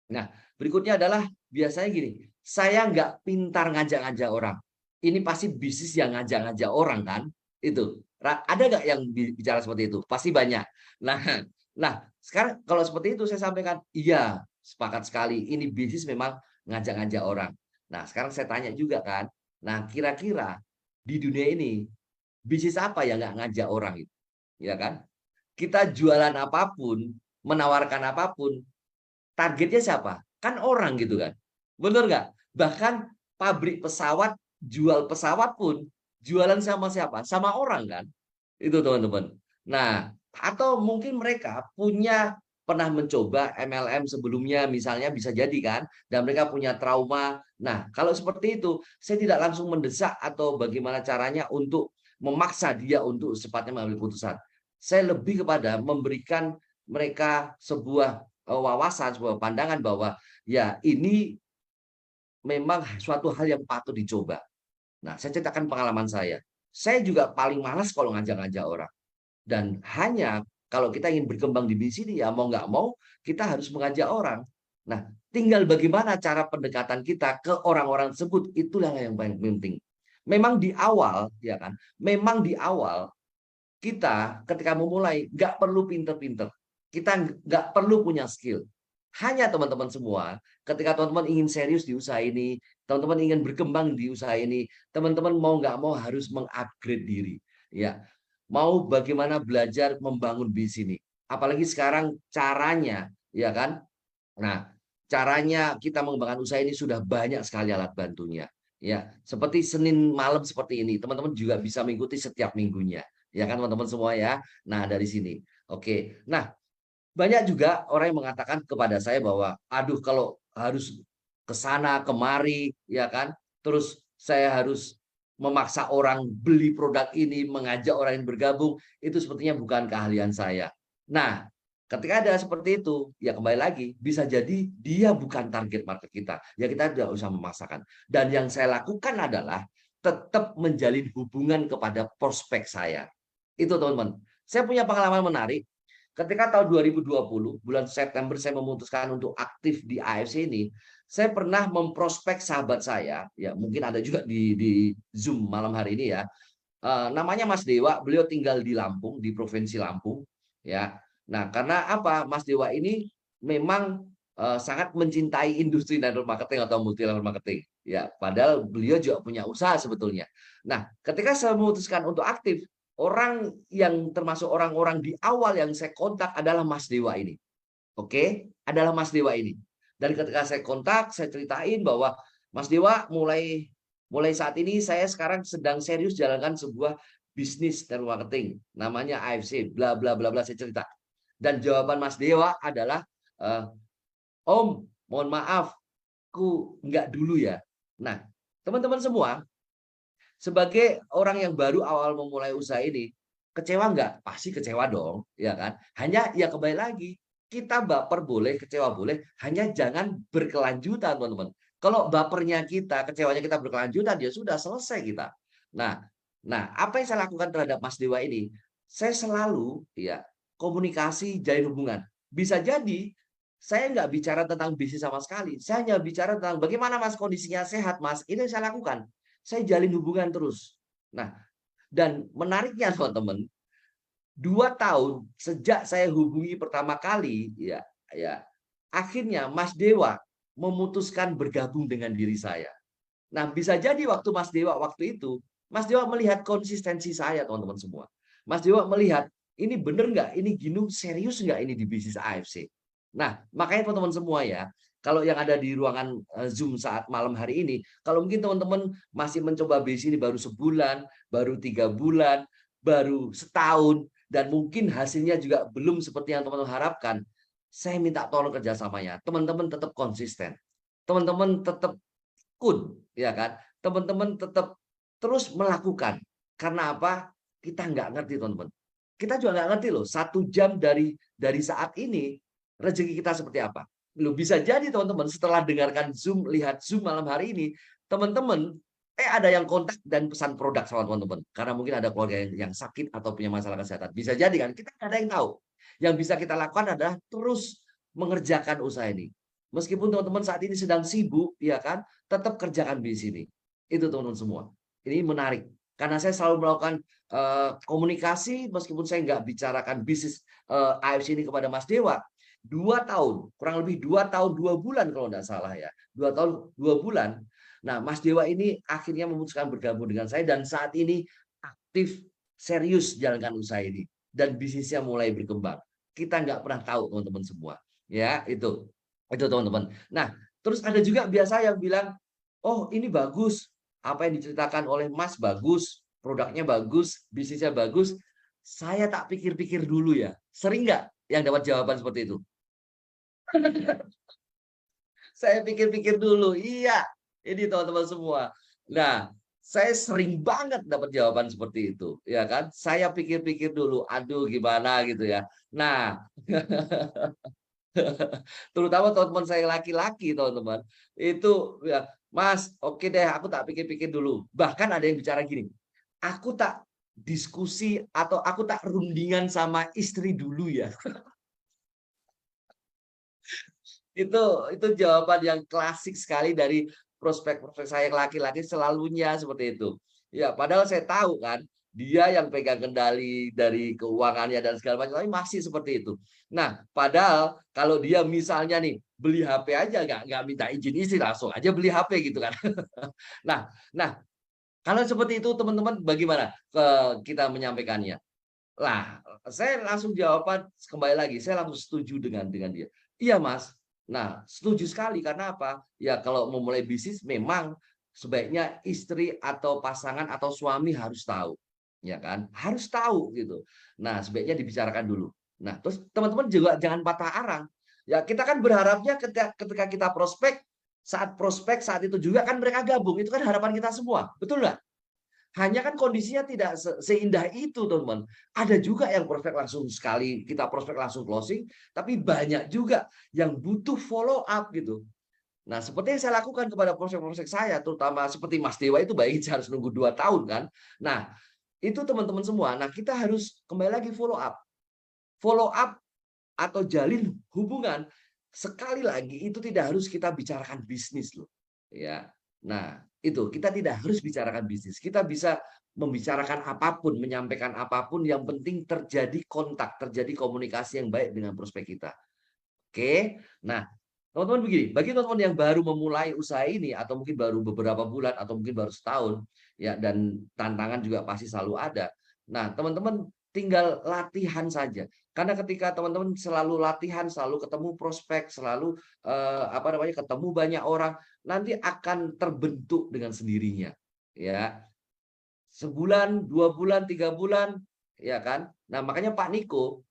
Nah, berikutnya adalah biasanya gini, saya nggak pintar ngajak-ngajak orang. Ini pasti bisnis yang ngajak-ngajak orang kan? Itu. Ada nggak yang bicara seperti itu? Pasti banyak. Nah, nah sekarang kalau seperti itu saya sampaikan, iya, sepakat sekali. Ini bisnis memang ngajak-ngajak orang. Nah, sekarang saya tanya juga kan. Nah, kira-kira di dunia ini bisnis apa yang nggak ngajak orang itu? Ya kan? Kita jualan apapun, menawarkan apapun, targetnya siapa? Kan orang gitu kan. Bener nggak? Bahkan pabrik pesawat, jual pesawat pun, jualan sama siapa? Sama orang kan. Itu teman-teman. Nah, atau mungkin mereka pernah mencoba MLM sebelumnya misalnya bisa jadi kan. Dan mereka punya trauma. Nah, kalau seperti itu, saya tidak langsung mendesak atau bagaimana caranya untuk memaksa dia untuk secepatnya mengambil keputusan. Saya lebih kepada memberikan mereka sebuah wawasan, sebuah pandangan bahwa ya ini memang suatu hal yang patut dicoba. Nah, saya ceritakan pengalaman saya. Saya juga paling malas kalau ngajak-ngajak orang. Dan hanya kalau kita ingin berkembang di bisnis ini, ya mau nggak mau, kita harus mengajak orang. Nah, tinggal bagaimana cara pendekatan kita ke orang-orang tersebut, itulah yang paling penting. Memang di awal, ya kan, memang di awal kita ketika memulai nggak perlu pinter-pinter. Kita nggak perlu punya skill. Hanya teman-teman semua, ketika teman-teman ingin serius di usaha ini, teman-teman ingin berkembang di usaha ini, teman-teman mau nggak mau harus mengupgrade diri. Ya, mau bagaimana belajar membangun bisnis ini. Apalagi sekarang caranya, ya kan? Nah, caranya kita mengembangkan usaha ini sudah banyak sekali alat bantunya. Ya, seperti Senin malam seperti ini, teman-teman juga bisa mengikuti setiap minggunya. Ya kan teman-teman semua ya. Nah, dari sini. Oke. Nah, banyak juga orang yang mengatakan kepada saya bahwa, aduh kalau harus ke sana kemari, ya kan, terus saya harus memaksa orang beli produk ini, mengajak orang yang bergabung, itu sepertinya bukan keahlian saya. Nah, ketika ada seperti itu, ya kembali lagi, bisa jadi dia bukan target market kita. Ya kita tidak usah memaksakan. Dan yang saya lakukan adalah tetap menjalin hubungan kepada prospek saya. Itu teman-teman. Saya punya pengalaman menarik. Ketika tahun 2020, bulan September saya memutuskan untuk aktif di AFC ini, saya pernah memprospek sahabat saya, ya mungkin ada juga di Zoom malam hari ini ya. Namanya Mas Dewa, beliau tinggal di Lampung, di Provinsi Lampung, ya. Nah, karena apa? Mas Dewa ini memang sangat mencintai industri network marketing atau multi level marketing, ya. Padahal beliau juga punya usaha sebetulnya. Nah, ketika saya memutuskan untuk aktif, orang yang termasuk orang-orang di awal yang saya kontak adalah Mas Dewa ini. Oke, adalah Mas Dewa ini. Dan ketika saya kontak, saya ceritain bahwa Mas Dewa mulai saat ini saya sekarang sedang serius jalankan sebuah bisnis network marketing namanya AFC bla bla bla bla, saya cerita. Dan jawaban Mas Dewa adalah Om, mohon maaf, aku nggak dulu ya. Nah, teman-teman semua, sebagai orang yang baru awal memulai usaha ini, kecewa nggak? Pasti kecewa dong, ya kan? Hanya ya kembali lagi, kita baper boleh, kecewa boleh, hanya jangan berkelanjutan, teman-teman. Kalau bapernya kita, kecewanya kita berkelanjutan, ya sudah selesai kita. Nah, apa yang saya lakukan terhadap Mas Dewa ini? Saya selalu ya komunikasi, jalin hubungan. Bisa jadi saya nggak bicara tentang bisnis sama sekali. Saya hanya bicara tentang bagaimana Mas kondisinya sehat, Mas. Ini yang saya lakukan. Saya jalin hubungan terus. Nah, dan menariknya teman-teman, 2 tahun sejak saya hubungi pertama kali, ya, akhirnya Mas Dewa memutuskan bergabung dengan diri saya. Nah, bisa jadi waktu Mas Dewa waktu itu, Mas Dewa melihat konsistensi saya, teman-teman semua. Mas Dewa melihat, ini bener nggak? Ini Ginung serius nggak ini di bisnis AFC? Nah, makanya teman-teman semua ya, kalau yang ada di ruangan Zoom saat malam hari ini, kalau mungkin teman-teman masih mencoba bisnis ini baru sebulan, baru 3 bulan, baru setahun, dan mungkin hasilnya juga belum seperti yang teman-teman harapkan, saya minta tolong kerjasamanya. Teman-teman tetap konsisten. Teman-teman tetap ya kan? Teman-teman tetap terus melakukan. Karena apa? Kita nggak ngerti, teman-teman. Kita juga nggak ngerti loh, 1 jam dari saat ini, rezeki kita seperti apa. Loh, bisa jadi teman-teman setelah dengarkan Zoom, lihat Zoom malam hari ini, teman-teman, ada yang kontak dan pesan produk sama teman-teman. Karena mungkin ada keluarga yang sakit atau punya masalah kesehatan. Bisa jadi kan, kita nggak ada yang tahu. Yang bisa kita lakukan adalah terus mengerjakan usaha ini. Meskipun teman-teman saat ini sedang sibuk, ya kan, tetap kerjakan di sini. Itu teman-teman semua. Ini menarik. Karena saya selalu melakukan komunikasi, meskipun saya nggak bicarakan bisnis AFC ini kepada Mas Dewa. 2 tahun, kurang lebih 2 tahun 2 bulan kalau nggak salah ya. 2 tahun 2 bulan. Nah, Mas Dewa ini akhirnya memutuskan bergabung dengan saya dan saat ini aktif serius jalankan usaha ini dan bisnisnya mulai berkembang. Kita nggak pernah tahu teman-teman semua. Ya, itu teman-teman. Nah, terus ada juga biasa yang bilang, oh ini bagus, apa yang diceritakan oleh Mas bagus, produknya bagus, bisnisnya bagus. Saya tak pikir-pikir dulu ya. Sering nggak yang dapat jawaban seperti itu? Saya pikir-pikir dulu. Iya, ini teman-teman semua. Nah, saya sering banget dapat jawaban seperti itu, ya kan? Saya pikir-pikir dulu, aduh gimana gitu ya. Nah, terutama teman-teman saya laki-laki, teman-teman. Itu ya, Mas, oke deh, aku tak pikir-pikir dulu. Bahkan ada yang bicara gini, aku tak diskusi atau aku tak rundingan sama istri dulu ya. Itu jawaban yang klasik sekali dari prospek-prospek saya yang laki-laki, selalunya seperti itu. Ya, padahal saya tahu kan, dia yang pegang kendali dari keuangannya dan segala macam, tapi masih seperti itu. Nah, padahal kalau dia misalnya nih, beli HP aja nggak minta izin istri, langsung aja beli HP gitu kan. Nah nah, kalau seperti itu teman-teman bagaimana, kita menyampaikannya? Lah, saya langsung jawaban kembali lagi, saya langsung setuju dengan dia. "Iya, Mas." Nah, setuju sekali karena apa? Ya kalau mau mulai bisnis memang sebaiknya istri atau pasangan atau suami harus tahu, ya kan? Harus tahu gitu. Nah, sebaiknya dibicarakan dulu. Nah, terus teman-teman juga jangan patah arang. Ya, kita kan berharapnya ketika kita prospek saat itu juga kan mereka gabung, itu kan harapan kita semua, betul nggak? Hanya kan kondisinya tidak seindah itu, teman-teman. Ada juga yang prospek langsung sekali, kita prospek langsung closing, tapi banyak juga yang butuh follow up gitu. Nah, seperti yang saya lakukan kepada prospek-prospek saya, terutama seperti Mas Dewa itu baik harus nunggu 2 tahun kan. Nah, itu teman-teman semua. Nah, kita harus kembali lagi follow up. Follow up atau jalin hubungan, sekali lagi itu tidak harus kita bicarakan bisnis loh. Ya. Nah, itu kita tidak harus bicarakan bisnis. Kita bisa membicarakan apapun, menyampaikan apapun, yang penting terjadi kontak, terjadi komunikasi yang baik dengan prospek kita. Oke. Nah, teman-teman begini, bagi teman-teman yang baru memulai usaha ini atau mungkin baru beberapa bulan atau mungkin baru setahun ya, dan tantangan juga pasti selalu ada. Nah, teman-teman tinggal latihan saja. Karena ketika teman-teman selalu latihan, selalu ketemu prospek, selalu ketemu banyak orang, nanti akan terbentuk dengan sendirinya. Ya, sebulan, 2 bulan, 3 bulan, ya kan? Nah, makanya Pak Niko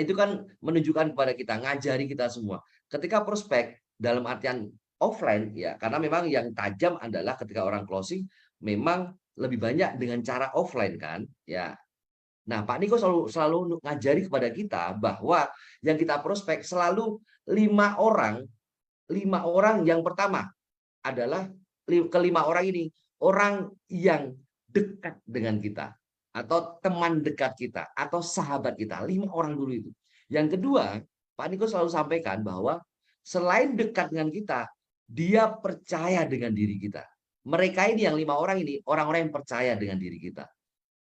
itu kan menunjukkan kepada kita, ngajari kita semua. Ketika prospek dalam artian offline ya, karena memang yang tajam adalah ketika orang closing memang lebih banyak dengan cara offline kan, ya. Nah, Pak Niko selalu ngajari kepada kita bahwa yang kita prospek selalu 5 orang, 5 orang yang pertama adalah kelima orang ini orang yang dekat dengan kita atau teman dekat kita atau sahabat kita, 5 orang dulu itu. Yang kedua, Pak Niko selalu sampaikan bahwa selain dekat dengan kita, dia percaya dengan diri kita. Mereka ini yang 5 orang ini orang-orang yang percaya dengan diri kita.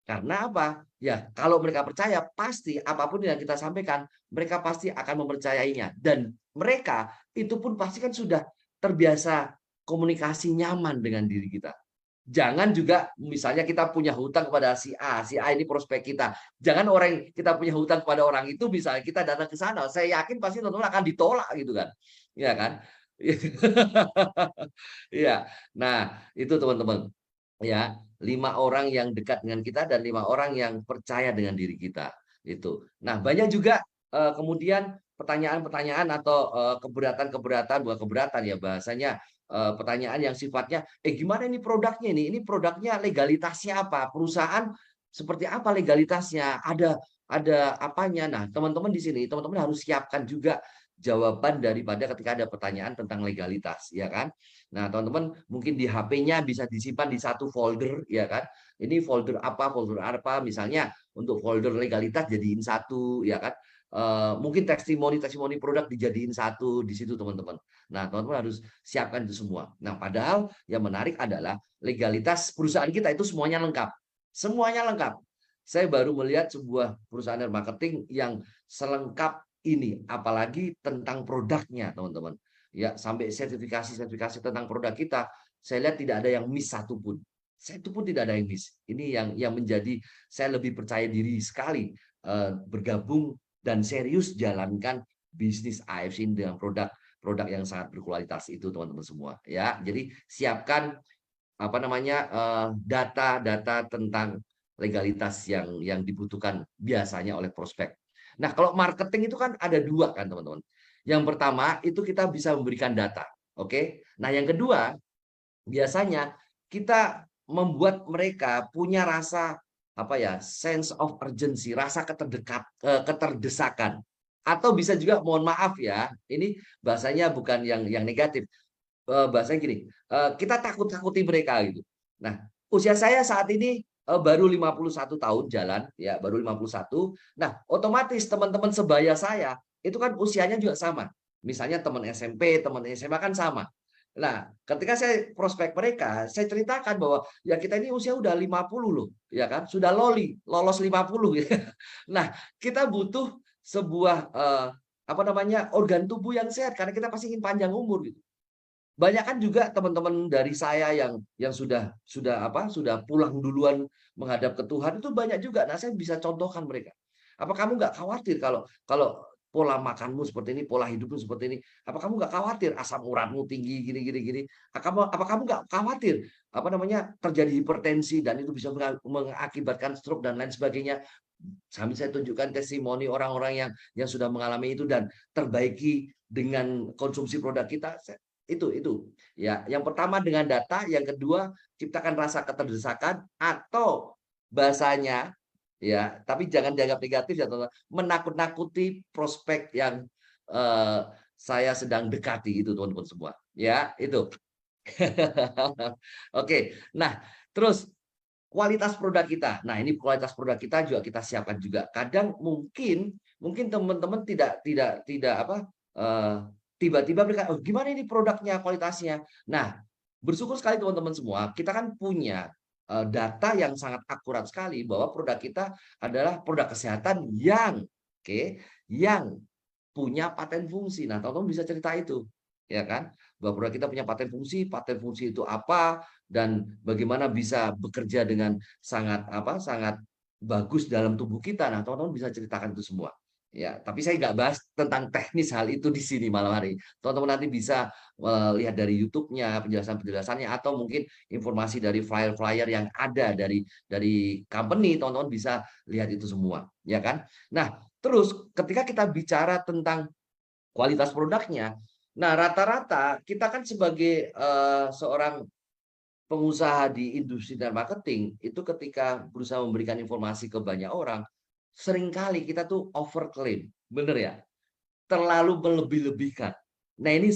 Karena apa? Ya, kalau mereka percaya, pasti apapun yang kita sampaikan, mereka pasti akan mempercayainya. Dan mereka itu pun pasti kan sudah terbiasa komunikasi nyaman dengan diri kita. Jangan juga misalnya kita punya hutang kepada si A ini prospek kita. Jangan orang yang kita punya hutang kepada orang itu bisa kita datang ke sana. Saya yakin pasti teman-teman akan ditolak gitu kan. Iya kan? Iya. Nah, itu teman-teman. Ya, 5 orang yang dekat dengan kita dan 5 orang yang percaya dengan diri kita. Itu. Nah, banyak juga kemudian pertanyaan-pertanyaan atau keberatan-keberatan, bukan keberatan ya bahasanya, pertanyaan yang sifatnya, gimana ini produknya ini? Ini produknya legalitasnya apa? Perusahaan seperti apa legalitasnya? Ada apanya? Nah, teman-teman di sini, teman-teman harus siapkan juga jawaban daripada ketika ada pertanyaan tentang legalitas, ya kan? Nah, teman-teman mungkin di HP-nya bisa disimpan di satu folder, ya kan? Ini folder apa, misalnya untuk folder legalitas jadiin satu, ya kan? Mungkin testimoni produk dijadiin satu di situ, teman-teman. Nah, teman-teman harus siapkan itu semua. Nah, padahal yang menarik adalah legalitas perusahaan kita itu semuanya lengkap. Semuanya lengkap. Saya baru melihat sebuah perusahaan marketing yang selengkap ini, apalagi tentang produknya, teman-teman. Ya, sampai sertifikasi tentang produk kita, saya lihat tidak ada yang miss satupun. Satu pun tidak ada yang miss. Ini yang menjadi saya lebih percaya diri sekali bergabung dan serius jalankan bisnis AFC dengan produk yang sangat berkualitas itu, teman-teman semua. Ya, jadi siapkan apa namanya data-data tentang legalitas yang dibutuhkan biasanya oleh prospek. Nah, kalau marketing itu kan ada dua kan, teman-teman. Yang pertama itu kita bisa memberikan data, oke? Nah, yang kedua biasanya kita membuat mereka punya rasa apa ya, sense of urgency, rasa keterdesakan. Atau bisa juga, mohon maaf ya, ini bahasanya bukan yang negatif. Bahasanya gini, kita takut-takuti mereka gitu. Nah, usia saya saat ini baru 51 tahun jalan, ya baru 51. Nah, otomatis teman-teman sebaya saya itu kan usianya juga sama. Misalnya teman SMP, teman SMA kan sama. Nah, ketika saya prospek mereka, saya ceritakan bahwa ya kita ini usia udah 50 loh, ya kan? Sudah lolos 50 gitu. Nah, kita butuh sebuah apa namanya? Organ tubuh yang sehat karena kita pasti ingin panjang umur gitu. Banyak kan juga teman-teman dari saya yang sudah pulang duluan menghadap ke Tuhan itu banyak juga. Nah, saya bisa contohkan mereka. Apa kamu nggak khawatir kalau kalau pola makanmu seperti ini, pola hidupmu seperti ini, apa kamu nggak khawatir asam uratmu tinggi gini gini gini? Apa kamu nggak khawatir apa namanya terjadi hipertensi dan itu bisa mengakibatkan stroke dan lain sebagainya? Sambil saya tunjukkan testimoni orang-orang yang sudah mengalami itu dan terbaiki dengan konsumsi produk kita. Itu ya, yang pertama dengan data, yang kedua ciptakan rasa keterdesakan atau bahasanya ya, tapi jangan dianggap negatif ya teman-teman, menakut-nakuti prospek yang saya sedang dekati itu teman-teman semua ya itu. Oke, nah terus kualitas produk kita. Nah, ini kualitas produk kita juga kita siapkan juga. Kadang mungkin teman-teman tidak apa tiba-tiba mereka, "Oh, gimana ini produknya, kualitasnya?" Nah, bersyukur sekali teman-teman semua, kita kan punya data yang sangat akurat sekali bahwa produk kita adalah produk kesehatan yang oke, yang punya paten fungsi. Nah, teman-teman bisa cerita itu, ya kan? Bahwa produk kita punya paten fungsi itu apa, dan bagaimana bisa bekerja dengan sangat bagus dalam tubuh kita. Nah, teman-teman bisa ceritakan itu semua. Ya, tapi saya nggak bahas tentang teknis hal itu di sini malam hari. Teman-teman nanti bisa lihat dari YouTube-nya, penjelasan-penjelasannya, atau mungkin informasi dari flyer-flyer yang ada dari company, teman-teman bisa lihat itu semua, ya kan? Nah, terus ketika kita bicara tentang kualitas produknya, nah rata-rata kita kan sebagai seorang pengusaha di industri dan marketing, itu ketika berusaha memberikan informasi ke banyak orang, seringkali kita tuh overclaim, bener ya? Terlalu melebih-lebihkan. Nah, ini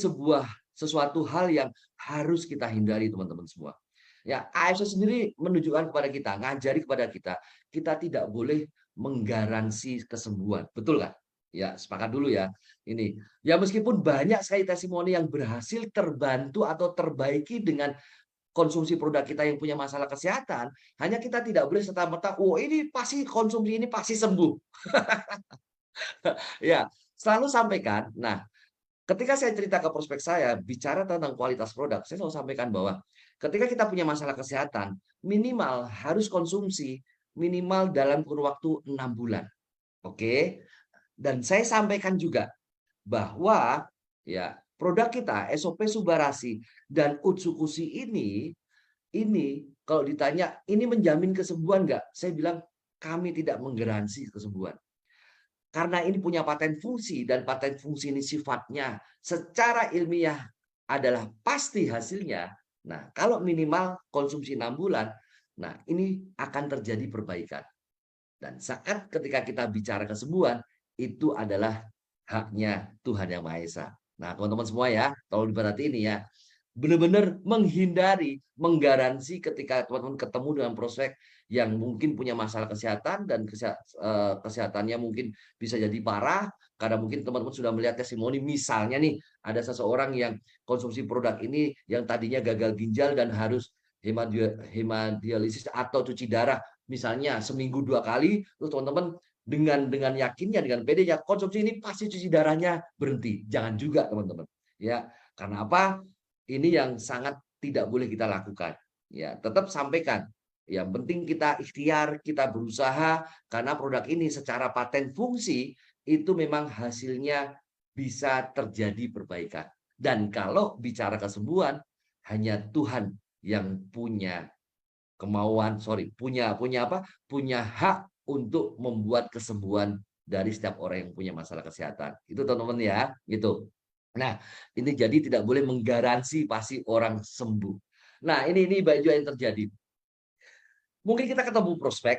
sesuatu hal yang harus kita hindari teman-teman semua. Ya, AFC sendiri menunjukkan kepada kita, ngajari kepada kita, kita tidak boleh menggaransi kesembuhan. Betul nggak? Ya, sepakat dulu ya. Ini. Ya meskipun banyak sekali testimoni yang berhasil terbantu atau terbaiki dengan konsumsi produk kita yang punya masalah kesehatan, hanya kita tidak boleh serta-merta, "Oh, ini pasti konsumsi ini pasti sembuh." Ya, selalu sampaikan. Nah, ketika saya cerita ke prospek saya, bicara tentang kualitas produk, saya selalu sampaikan bahwa ketika kita punya masalah kesehatan, minimal harus konsumsi minimal dalam kurun waktu 6 bulan. Oke. Dan saya sampaikan juga bahwa ya produk kita SOP Subarasi dan Utsukushi ini kalau ditanya ini menjamin kesembuhan nggak? Saya bilang kami tidak menggaransi kesembuhan. Karena ini punya paten fungsi dan paten fungsi ini sifatnya secara ilmiah adalah pasti hasilnya. Nah, kalau minimal konsumsi 6 bulan, nah ini akan terjadi perbaikan. Dan saat ketika kita bicara kesembuhan, itu adalah haknya Tuhan Yang Maha Esa. Nah, teman-teman semua ya, tolong diperhati ini ya. Benar-benar menghindari, menggaransi ketika teman-teman ketemu dengan prospek yang mungkin punya masalah kesehatan dan kesehatannya mungkin bisa jadi parah, karena mungkin teman-teman sudah melihat testimoni, misalnya nih, ada seseorang yang konsumsi produk ini yang tadinya gagal ginjal dan harus hemodialisis atau cuci darah, misalnya seminggu 2 kali, terus teman-teman dengan yakinnya, dengan pedenya, konsumsi ini pasti cuci darahnya berhenti. Jangan juga teman-teman. Ya, karena apa? Ini yang sangat tidak boleh kita lakukan. Ya, tetap sampaikan. Yang penting kita ikhtiar, kita berusaha, karena produk ini secara paten fungsi itu memang hasilnya bisa terjadi perbaikan. Dan kalau bicara kesembuhan, hanya Tuhan yang punya kemauan, punya apa? Punya hak untuk membuat kesembuhan dari setiap orang yang punya masalah kesehatan. Itu teman-teman ya, gitu. Nah, ini jadi tidak boleh menggaransi pasti orang sembuh. Nah, ini baju yang terjadi. Mungkin kita ketemu prospek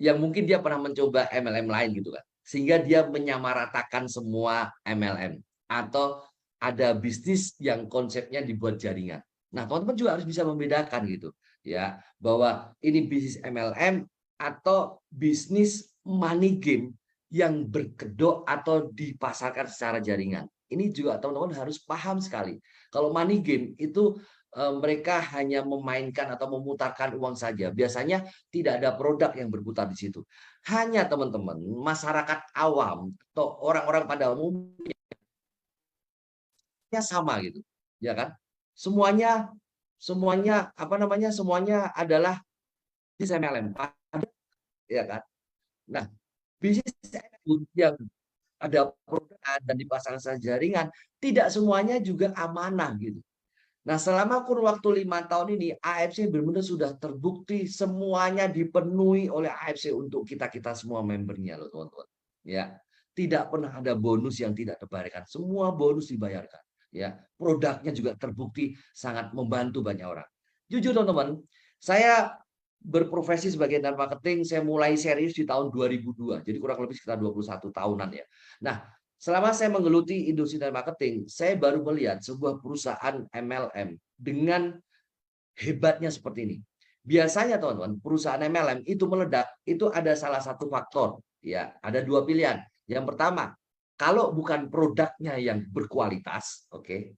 yang mungkin dia pernah mencoba MLM lain gitu kan. Sehingga dia menyamaratakan semua MLM atau ada bisnis yang konsepnya dibuat jaringan. Nah, teman-teman juga harus bisa membedakan gitu ya, bahwa ini bisnis MLM atau bisnis money game yang berkedok atau dipasarkan secara jaringan. Ini juga teman-teman harus paham sekali. Kalau money game itu mereka hanya memainkan atau memutarkan uang saja. Biasanya tidak ada produk yang berputar di situ. Hanya teman-teman, masyarakat awam atau orang-orang pada umumnya sama gitu. Ya kan? Semuanya semuanya apa namanya? Semuanya adalah bisnis MLM. Ya kan? Nah, bisnis yang ada produk dan dipasang saja jaringan, tidak semuanya juga amanah gitu. Nah, selama kurun waktu 5 tahun ini, AFC benar-benar sudah terbukti semuanya dipenuhi oleh AFC untuk kita-kita semua membernya loh, teman-teman. Ya, tidak pernah ada bonus yang tidak terbayarkan. Semua bonus dibayarkan. Ya, produknya juga terbukti sangat membantu banyak orang. Jujur, teman-teman, saya berprofesi sebagai network marketing, saya mulai serius di tahun 2002. Jadi kurang lebih sekitar 21 tahunan ya. Nah, selama saya menggeluti industri dan marketing, saya baru melihat sebuah perusahaan MLM dengan hebatnya seperti ini. Biasanya teman-teman, perusahaan MLM itu meledak, itu ada salah satu faktor. Ya, ada 2 pilihan. Yang pertama, kalau bukan produknya yang berkualitas, oke.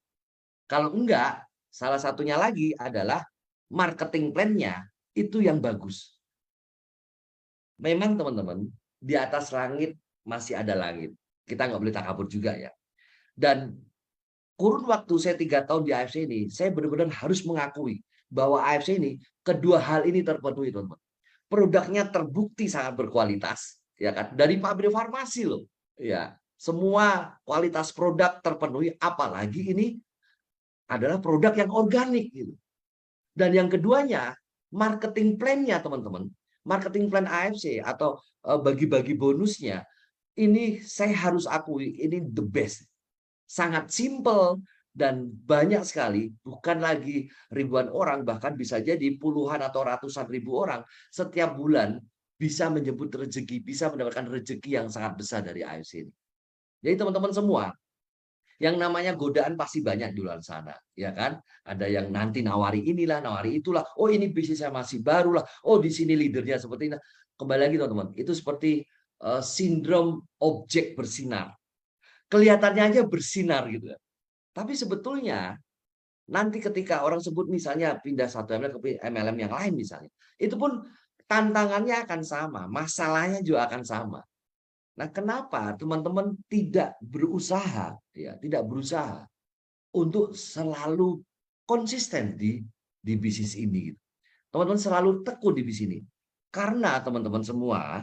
Kalau enggak, salah satunya lagi adalah marketing plan-nya itu yang bagus. Memang teman-teman, di atas langit masih ada langit. Kita nggak boleh takabur juga ya. Dan kurun waktu saya 3 tahun di AFC ini, saya benar-benar harus mengakui bahwa AFC ini kedua hal ini terpenuhi, teman-teman. Produknya terbukti sangat berkualitas, ya kan? Dari pabrik farmasi loh, ya. Semua kualitas produk terpenuhi, apalagi ini adalah produk yang organik gitu. Dan yang keduanya, marketing plan-nya, teman-teman. Marketing plan AFC atau bagi-bagi bonusnya, ini saya harus akui, ini the best. Sangat simple dan banyak sekali, bukan lagi ribuan orang, bahkan bisa jadi puluhan atau ratusan ribu orang setiap bulan bisa menyebut rezeki, bisa mendapatkan rezeki yang sangat besar dari AFC ini. Jadi teman-teman semua, yang namanya godaan pasti banyak di luar sana, ya kan? Ada yang nanti nawari inilah, nawari itulah. Oh, ini bisnisnya masih baru lah. Oh, di sini leadernya seperti ini. Kembali lagi teman-teman, itu seperti sindrom objek bersinar. Kelihatannya aja bersinar gitu ya. Tapi sebetulnya nanti ketika orang sebut misalnya pindah satu MLM ke MLM yang lain misalnya, itu pun tantangannya akan sama, masalahnya juga akan sama. Nah, kenapa teman-teman tidak berusaha ya, tidak berusaha untuk selalu konsisten di di bisnis ini gitu. Teman-teman selalu tekun di bisnis ini. Karena teman-teman semua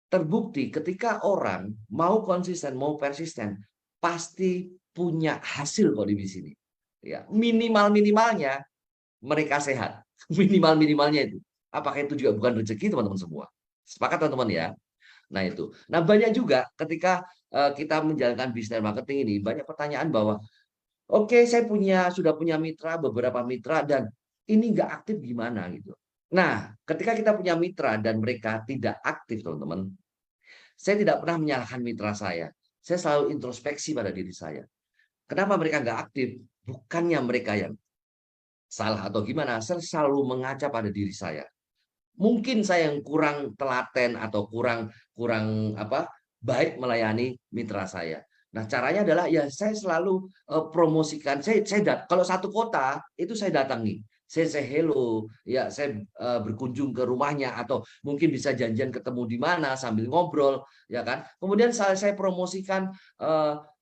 terbukti ketika orang mau konsisten, mau persisten, pasti punya hasil kok di bisnis ini. Ya, minimal-minimalnya mereka sehat. Minimal-minimalnya itu. Apakah itu juga bukan rezeki teman-teman semua? Sepakat teman-teman ya? Nah itu. Nah banyak juga ketika kita menjalankan bisnis marketing ini, banyak pertanyaan bahwa, oke, saya sudah punya mitra, beberapa mitra, dan ini nggak aktif gimana gitu. Nah, ketika kita punya mitra dan mereka tidak aktif, teman-teman, saya tidak pernah menyalahkan mitra saya. Saya selalu introspeksi pada diri saya. Kenapa mereka nggak aktif? Bukannya mereka yang salah atau gimana, saya selalu mengaca pada diri saya. Mungkin saya yang kurang telaten atau kurang kurang apa baik melayani mitra saya. Nah, caranya adalah ya saya selalu promosikan. Kalau satu kota itu saya datangi. Saya hello, ya saya berkunjung ke rumahnya atau mungkin bisa janjian ketemu di mana sambil ngobrol, ya kan. Kemudian saya promosikan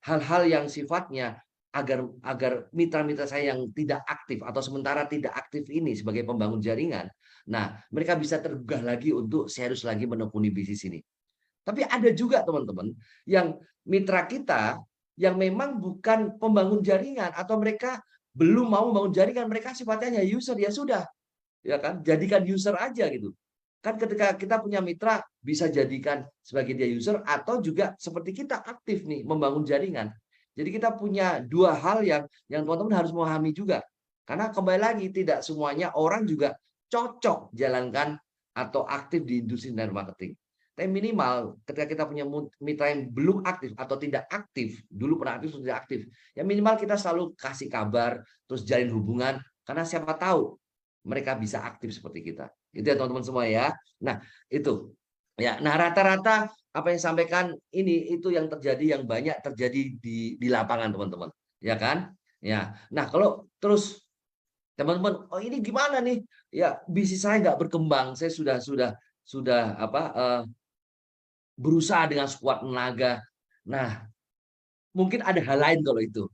hal-hal yang sifatnya agar agar mitra-mitra saya yang tidak aktif atau sementara tidak aktif ini sebagai pembangun jaringan. Nah, mereka bisa tergugah lagi untuk serius lagi menekuni bisnis ini. Tapi ada juga teman-teman yang mitra kita yang memang bukan pembangun jaringan atau mereka belum mau membangun jaringan, mereka sifatnya hanya user, ya sudah, ya kan? Jadikan user aja gitu. Kan ketika kita punya mitra bisa jadikan sebagai dia user atau juga seperti kita aktif nih membangun jaringan. Jadi kita punya dua hal yang teman-teman harus memahami juga. Karena kembali lagi tidak semuanya orang juga cocok jalankan atau aktif di industri network marketing. Tapi minimal ketika kita punya mitra yang belum aktif atau tidak aktif, dulu pernah aktif atau tidak aktif, ya minimal kita selalu kasih kabar, terus jalin hubungan, karena siapa tahu mereka bisa aktif seperti kita. Itu ya teman-teman semua ya. Nah, itu. Ya, nah rata-rata apa yang sampaikan ini itu yang terjadi, yang banyak terjadi di lapangan teman-teman. Ya kan? Ya. Nah, kalau terus teman-teman, oh ini gimana nih? Ya, bisnis saya nggak berkembang. Saya sudah berusaha dengan sekuat tenaga. Nah, mungkin ada hal lain kalau itu.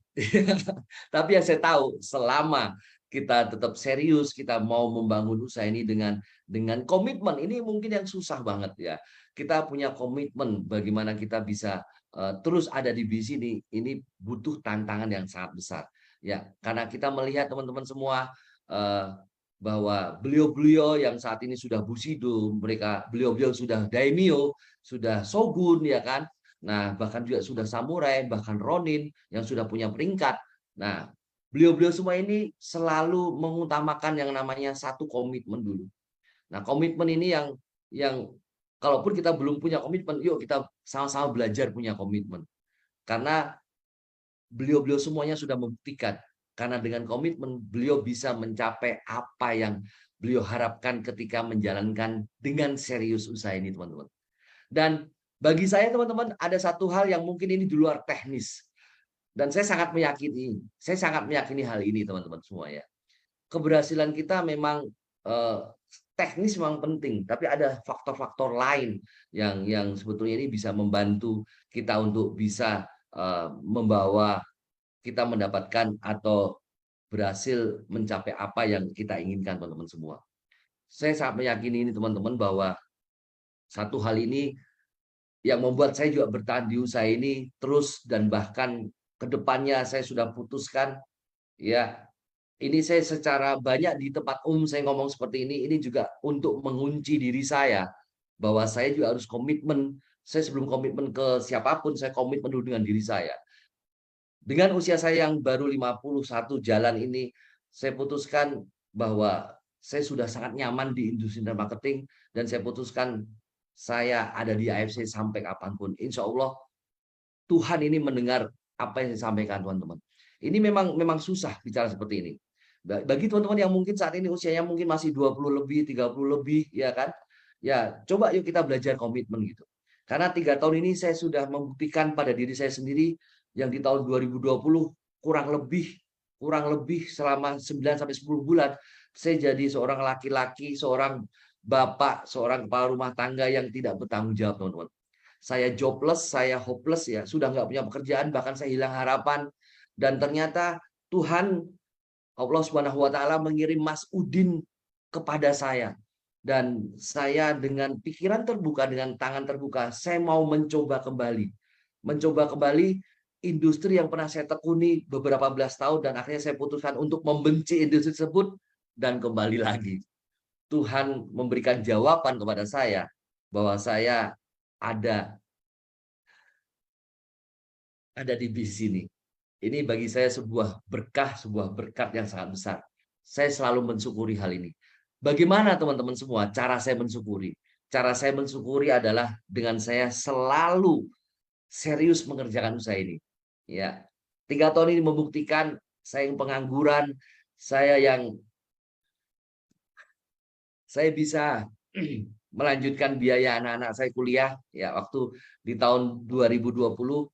Tapi yang saya tahu, selama kita tetap serius, kita mau membangun usaha ini dengan komitmen, ini mungkin yang susah banget ya. Kita punya komitmen bagaimana kita bisa terus ada di bisnis ini butuh tantangan yang sangat besar. Ya, karena kita melihat teman-teman semua uh, bahwa beliau-beliau yang saat ini sudah Bushido, beliau-beliau sudah Daimyo, sudah Shogun, ya kan? Nah, bahkan juga sudah samurai, bahkan Ronin yang sudah punya peringkat. Nah, beliau-beliau semua ini selalu mengutamakan yang namanya satu komitmen dulu. Nah, komitmen ini yang kalaupun kita belum punya komitmen, yuk kita sama-sama belajar punya komitmen. Karena beliau-beliau semuanya sudah membuktikan karena dengan komitmen beliau bisa mencapai apa yang beliau harapkan ketika menjalankan dengan serius usaha ini, teman-teman. Dan bagi saya teman-teman ada satu hal yang mungkin ini di luar teknis dan saya sangat meyakini hal ini teman-teman semua ya. Keberhasilan kita memang teknis memang penting, tapi ada faktor-faktor lain yang sebetulnya ini bisa membantu kita untuk bisa membawa kita mendapatkan atau berhasil mencapai apa yang kita inginkan teman-teman semua. Saya sangat meyakini ini teman-teman bahwa satu hal ini yang membuat saya juga bertahan di usaha ini terus dan bahkan ke depannya saya sudah putuskan ya ini saya secara banyak di tempat umum saya ngomong seperti ini juga untuk mengunci diri saya bahwa saya juga harus komitmen. Saya sebelum komitmen ke siapapun saya komitmen dulu dengan diri saya. Dengan usia saya yang baru 51 jalan ini saya putuskan bahwa saya sudah sangat nyaman di industri marketing dan saya putuskan saya ada di AFC sampai kapanpun. Insya Allah Tuhan ini mendengar apa yang saya sampaikan teman-teman. Ini memang susah bicara seperti ini. Bagi teman-teman yang mungkin saat ini usianya mungkin masih 20 lebih, 30 lebih, ya kan? Ya, coba yuk kita belajar komitmen gitu. Karena 3 tahun ini saya sudah membuktikan pada diri saya sendiri yang di tahun 2020 kurang lebih selama 9 sampai 10 bulan saya jadi seorang laki-laki, seorang bapak, seorang kepala rumah tangga yang tidak bertanggung jawab, teman-teman. Saya jobless, saya hopeless ya, sudah nggak punya pekerjaan, bahkan saya hilang harapan. Dan ternyata Tuhan Allah Subhanahu wa taala mengirim Mas Udin kepada saya. Dan saya dengan pikiran terbuka, dengan tangan terbuka, saya mau mencoba kembali. Mencoba kembali industri yang pernah saya tekuni beberapa belas tahun, dan akhirnya saya putuskan untuk membenci industri tersebut dan kembali lagi. Tuhan memberikan jawaban kepada saya bahwa saya ada di bisnis ini. Ini bagi saya sebuah berkah, sebuah berkat yang sangat besar. Saya selalu mensyukuri hal ini. Bagaimana teman-teman semua cara saya mensyukuri? Cara saya mensyukuri adalah dengan saya selalu serius mengerjakan usaha ini. Ya, 3 tahun ini membuktikan saya yang pengangguran, saya bisa melanjutkan biaya anak-anak saya kuliah. Ya, waktu di tahun 2020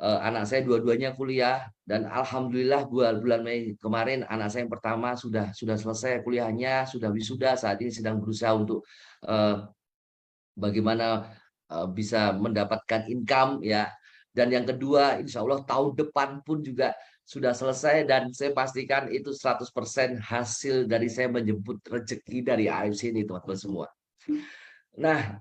anak saya dua-duanya kuliah, dan alhamdulillah bulan Mei kemarin anak saya yang pertama sudah selesai kuliahnya, sudah wisuda, saat ini sedang berusaha untuk bagaimana bisa mendapatkan income ya. Dan yang kedua, insya Allah tahun depan pun juga sudah selesai, dan saya pastikan itu 100% hasil dari saya menjemput rezeki dari AFC ini teman-teman semua. Nah,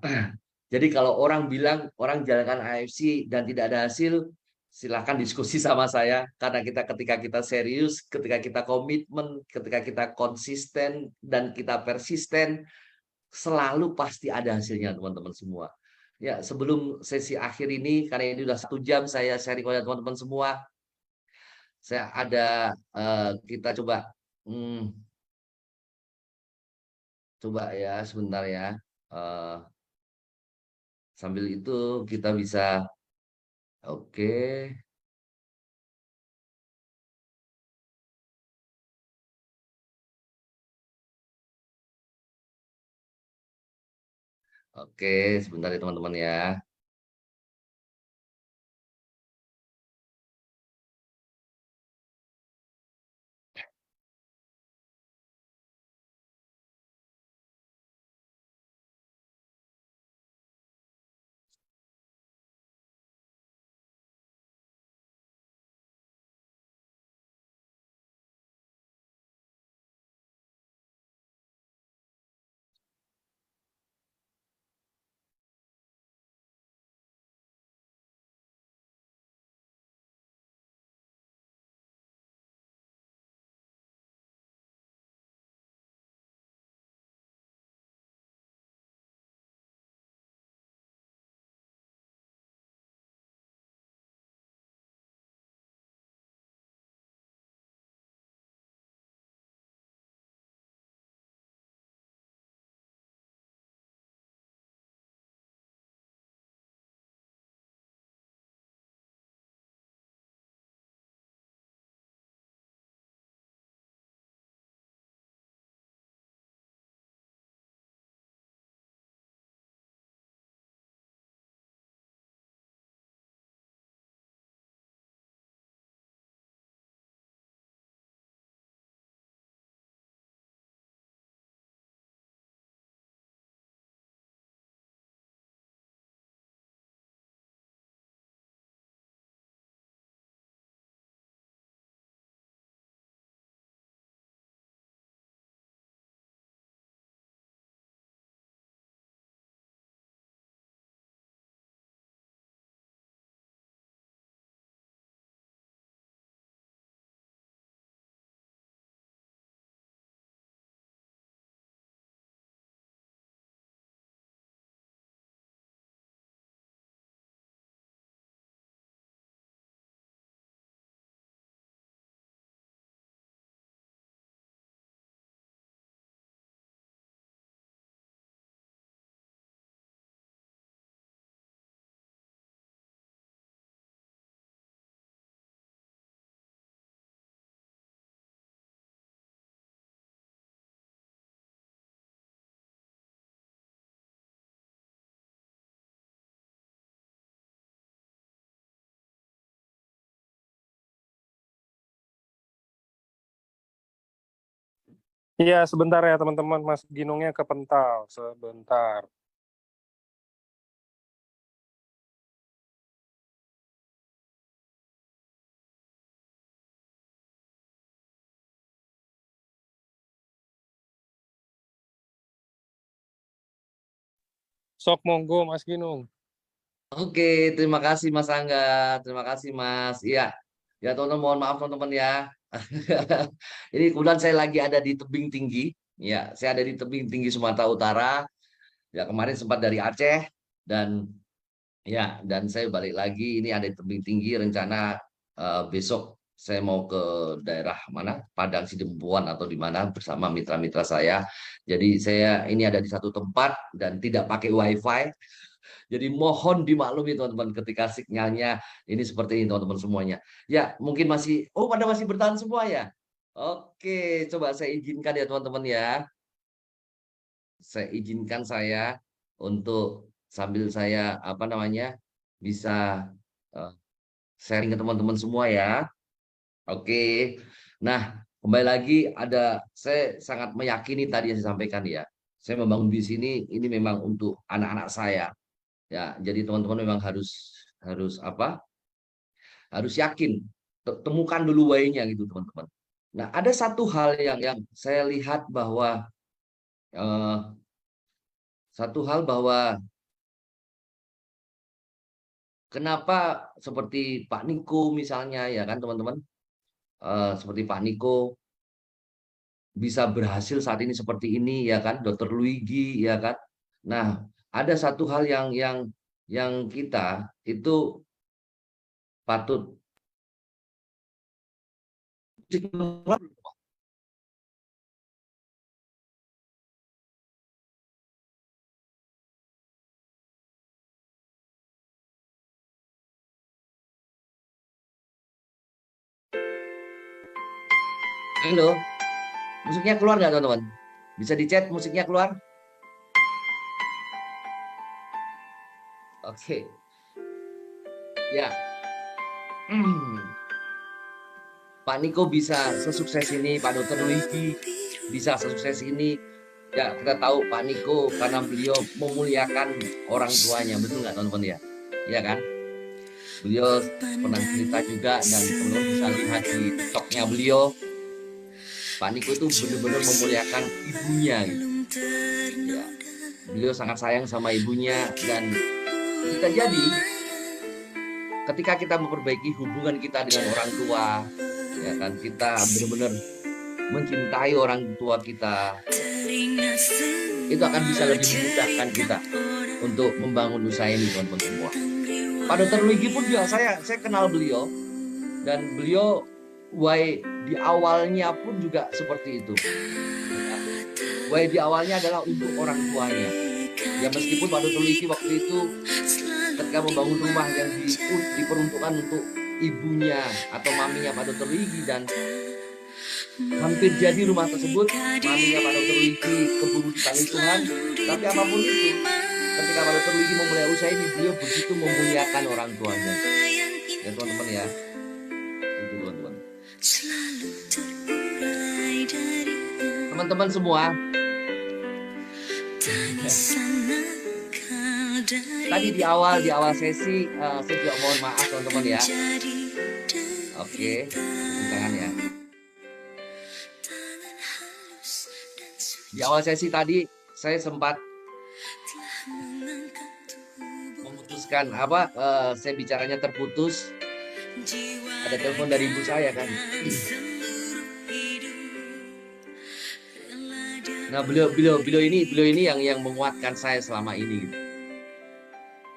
jadi kalau orang bilang orang jalankan AFC dan tidak ada hasil, silakan diskusi sama saya, karena ketika kita serius, ketika kita komitmen, ketika kita konsisten dan kita persisten, selalu pasti ada hasilnya teman-teman semua. Ya, sebelum sesi akhir ini, karena ini sudah 1 jam saya sharing kepada teman-teman semua, saya ada kita coba ya sebentar ya. Sambil itu kita bisa, oke. Oke, sebentar ya teman-teman ya. Iya, sebentar ya teman-teman, Mas Ginungnya kepental. Sebentar. Sok monggo Mas Ginung. Oke, terima kasih Mas Angga, terima kasih Mas. Iya, ya teman-teman mohon maaf teman-teman ya. Ini kebetulan saya lagi ada di tebing tinggi. Ya, saya ada di tebing tinggi Sumatera Utara. Ya kemarin sempat dari Aceh dan dan saya balik lagi. Ini ada di tebing tinggi. Rencana besok saya mau ke daerah mana? Padang Sidempuan atau di mana bersama mitra-mitra saya. Jadi saya ini ada di satu tempat dan tidak pakai WiFi. Jadi mohon dimaklumi teman-teman ketika sinyalnya ini seperti ini teman-teman semuanya. Ya, mungkin pada masih bertahan semua ya. Oke, coba saya izinkan ya teman-teman ya. Saya izinkan saya untuk sambil saya bisa eh, sharing ke teman-teman semua ya. Oke. Nah, kembali lagi saya sangat meyakini tadi yang saya sampaikan ya. Saya membangun di sini ini memang untuk anak-anak saya. Ya, jadi teman-teman memang harus apa? Harus yakin, temukan dulu why-nya gitu teman-teman. Nah, ada satu hal yang saya lihat bahwa eh, kenapa seperti Pak Niko misalnya ya kan teman-teman, seperti Pak Niko bisa berhasil saat ini seperti ini ya kan, Dokter Luigi ya kan. Nah, ada satu hal yang kita itu patut. Halo, musiknya keluar nggak teman-teman? Bisa di-chat musiknya keluar? Oke. Ya. Pak Niko bisa sesukses ini, Pak Dokter Luigi bisa sesukses ini. Ya, kita tahu Pak Niko karena beliau memuliakan orang tuanya, betul nggak teman-teman ya? Iya kan? Beliau pernah cerita juga dan teman-teman bisa lihat di TikTok-nya beliau. Pak Niko itu benar-benar memuliakan ibunya gitu. Ya, beliau sangat sayang sama ibunya dan bisa jadi ketika kita memperbaiki hubungan kita dengan orang tua, ya kan kita benar-benar mencintai orang tua kita, itu akan bisa lebih memudahkan kita untuk membangun usaha ini teman-teman semua. Pak Dokter Luigi pun juga saya kenal beliau dan beliau di awalnya pun juga seperti itu. Di awalnya adalah untuk orang tuanya. Ya meskipun Pak Dokter Luigi waktu itu ketika membangun rumah yang diperuntukkan untuk ibunya atau maminya Pak Dokter Luigi dan hampir jadi rumah tersebut, maminya Pak Dokter Luigi keburu dipanggil Tuhan. Tapi apapun itu, ketika Pak Dokter Luigi memulai usaha ini, beliau begitu memuliakan orang tuanya. Ya teman-teman ya, itu teman-teman. Teman-teman semua, tadi di awal sesi saya juga mohon maaf teman-teman ya. Oke, tangan ya. Di awal sesi tadi saya sempat memutuskan saya bicaranya terputus. Ada telepon dari ibu saya kan. Nah, beliau ini yang menguatkan saya selama ini.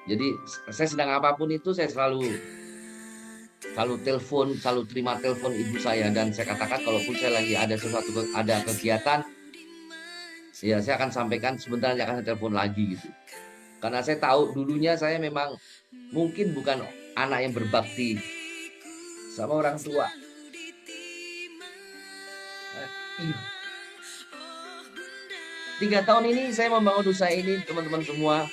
Jadi saya sedang apapun itu saya selalu telepon, selalu terima telepon ibu saya dan saya katakan kalaupun saya lagi ada kegiatan, ya saya akan sampaikan sebentar akan saya telepon lagi gitu. Karena saya tahu dulunya saya memang mungkin bukan anak yang berbakti sama orang tua. 3 tahun ini saya membangun usaha ini teman-teman semua.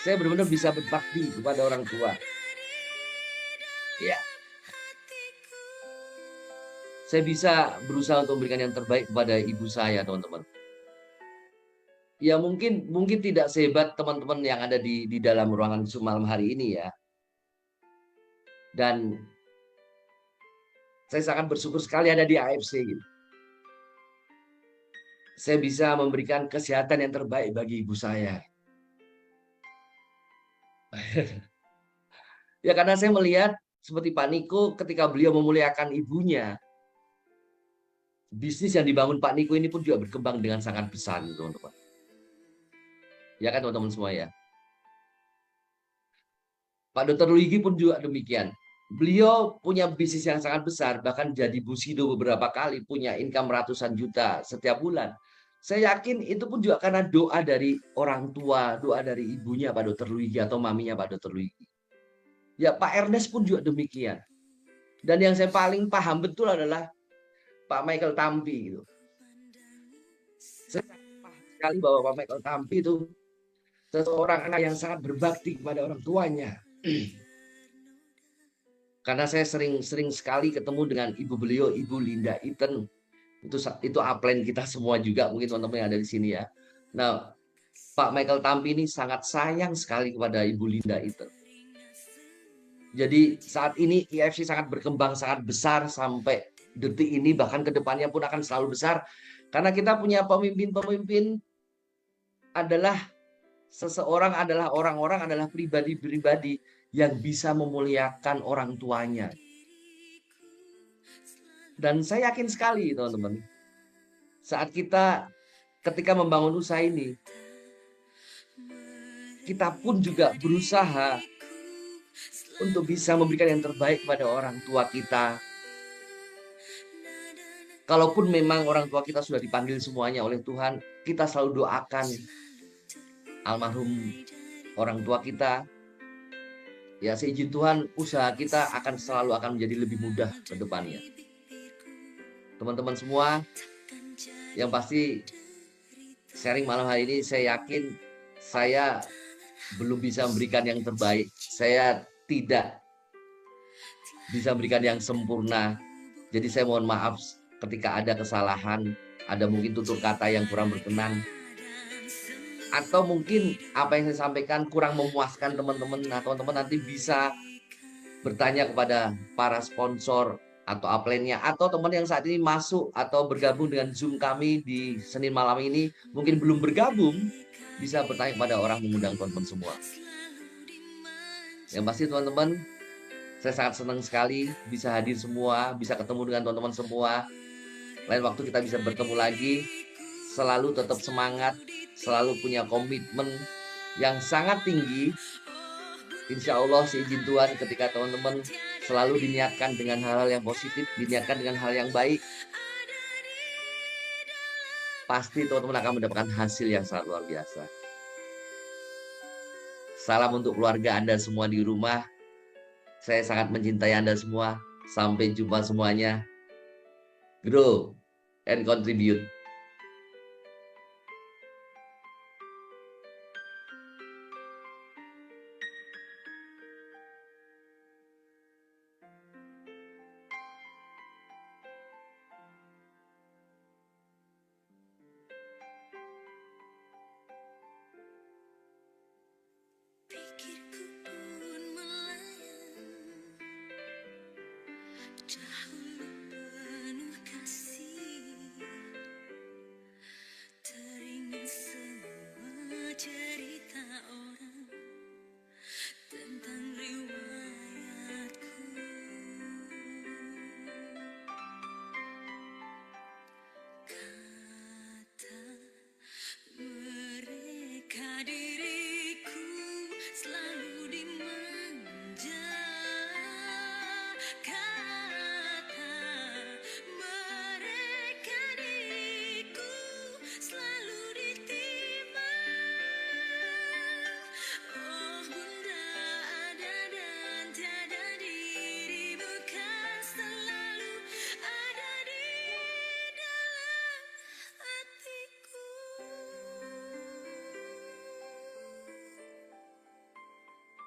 Saya benar-benar bisa berbakti kepada orang tua. Ya. Saya bisa berusaha untuk memberikan yang terbaik kepada ibu saya, teman-teman. Ya mungkin tidak sehebat teman-teman yang ada di dalam ruangan malam hari ini ya. Dan saya sangat bersyukur sekali ada di AFC gitu. Saya bisa memberikan kesehatan yang terbaik bagi ibu saya. Ya karena saya melihat seperti Pak Niko ketika beliau memuliakan ibunya, bisnis yang dibangun Pak Niko ini pun juga berkembang dengan sangat besar, teman-teman. Ya kan teman-teman semua ya. Pak Dr. Luigi pun juga demikian. Beliau punya bisnis yang sangat besar, bahkan jadi Bushido beberapa kali, punya income ratusan juta setiap bulan. Saya yakin itu pun juga karena doa dari orang tua, doa dari ibunya Pak Dr. Luigi atau maminya Pak Dr. Luigi. Ya Pak Ernest pun juga demikian. Dan yang saya paling paham betul adalah Pak Michael Tampi gitu. Saya paham sekali bahwa Pak Michael Tampi itu seseorang anak yang sangat berbakti kepada orang tuanya. Karena saya sering sekali ketemu dengan ibu beliau, Ibu Linda Iten. Itu upline kita semua juga, mungkin teman-teman yang ada di sini ya. Nah, Pak Michael Tampi ini sangat sayang sekali kepada Ibu Linda Iten. Jadi saat ini IFC sangat berkembang, sangat besar sampai detik ini, bahkan kedepannya pun akan selalu besar. Karena kita punya pemimpin-pemimpin adalah seseorang, adalah orang-orang, adalah pribadi-pribadi yang bisa memuliakan orang tuanya. Dan saya yakin sekali teman-teman, saat kita ketika membangun usaha ini, kita pun juga berusaha untuk bisa memberikan yang terbaik kepada orang tua kita. Kalaupun memang orang tua kita sudah dipanggil semuanya oleh Tuhan, kita selalu doakan almarhum orang tua kita. Ya, seizin Tuhan, usaha kita selalu akan menjadi lebih mudah ke depannya. Teman-teman semua, yang pasti sharing malam hari ini, saya yakin saya belum bisa memberikan yang terbaik. Saya tidak bisa memberikan yang sempurna. Jadi saya mohon maaf ketika ada kesalahan, ada mungkin tutur kata yang kurang berkenan, atau mungkin apa yang saya sampaikan kurang memuaskan teman-teman. Nah, teman-teman nanti bisa bertanya kepada para sponsor atau upline-nya, atau teman yang saat ini masuk atau bergabung dengan Zoom kami di Senin malam ini, mungkin belum bergabung, bisa bertanya kepada orang mengundang teman-teman semua. Yang pasti teman-teman, saya sangat senang sekali bisa hadir semua, bisa ketemu dengan teman-teman semua. Lain waktu kita bisa bertemu lagi. Selalu tetap semangat, selalu punya komitmen yang sangat tinggi. Insya Allah seizin Tuhan, ketika teman-teman selalu diniatkan dengan hal-hal yang positif, diniatkan dengan hal yang baik, pasti teman-teman akan mendapatkan hasil yang sangat luar biasa. Salam untuk keluarga Anda semua di rumah. Saya sangat mencintai Anda semua. Sampai jumpa semuanya. Grow and contribute.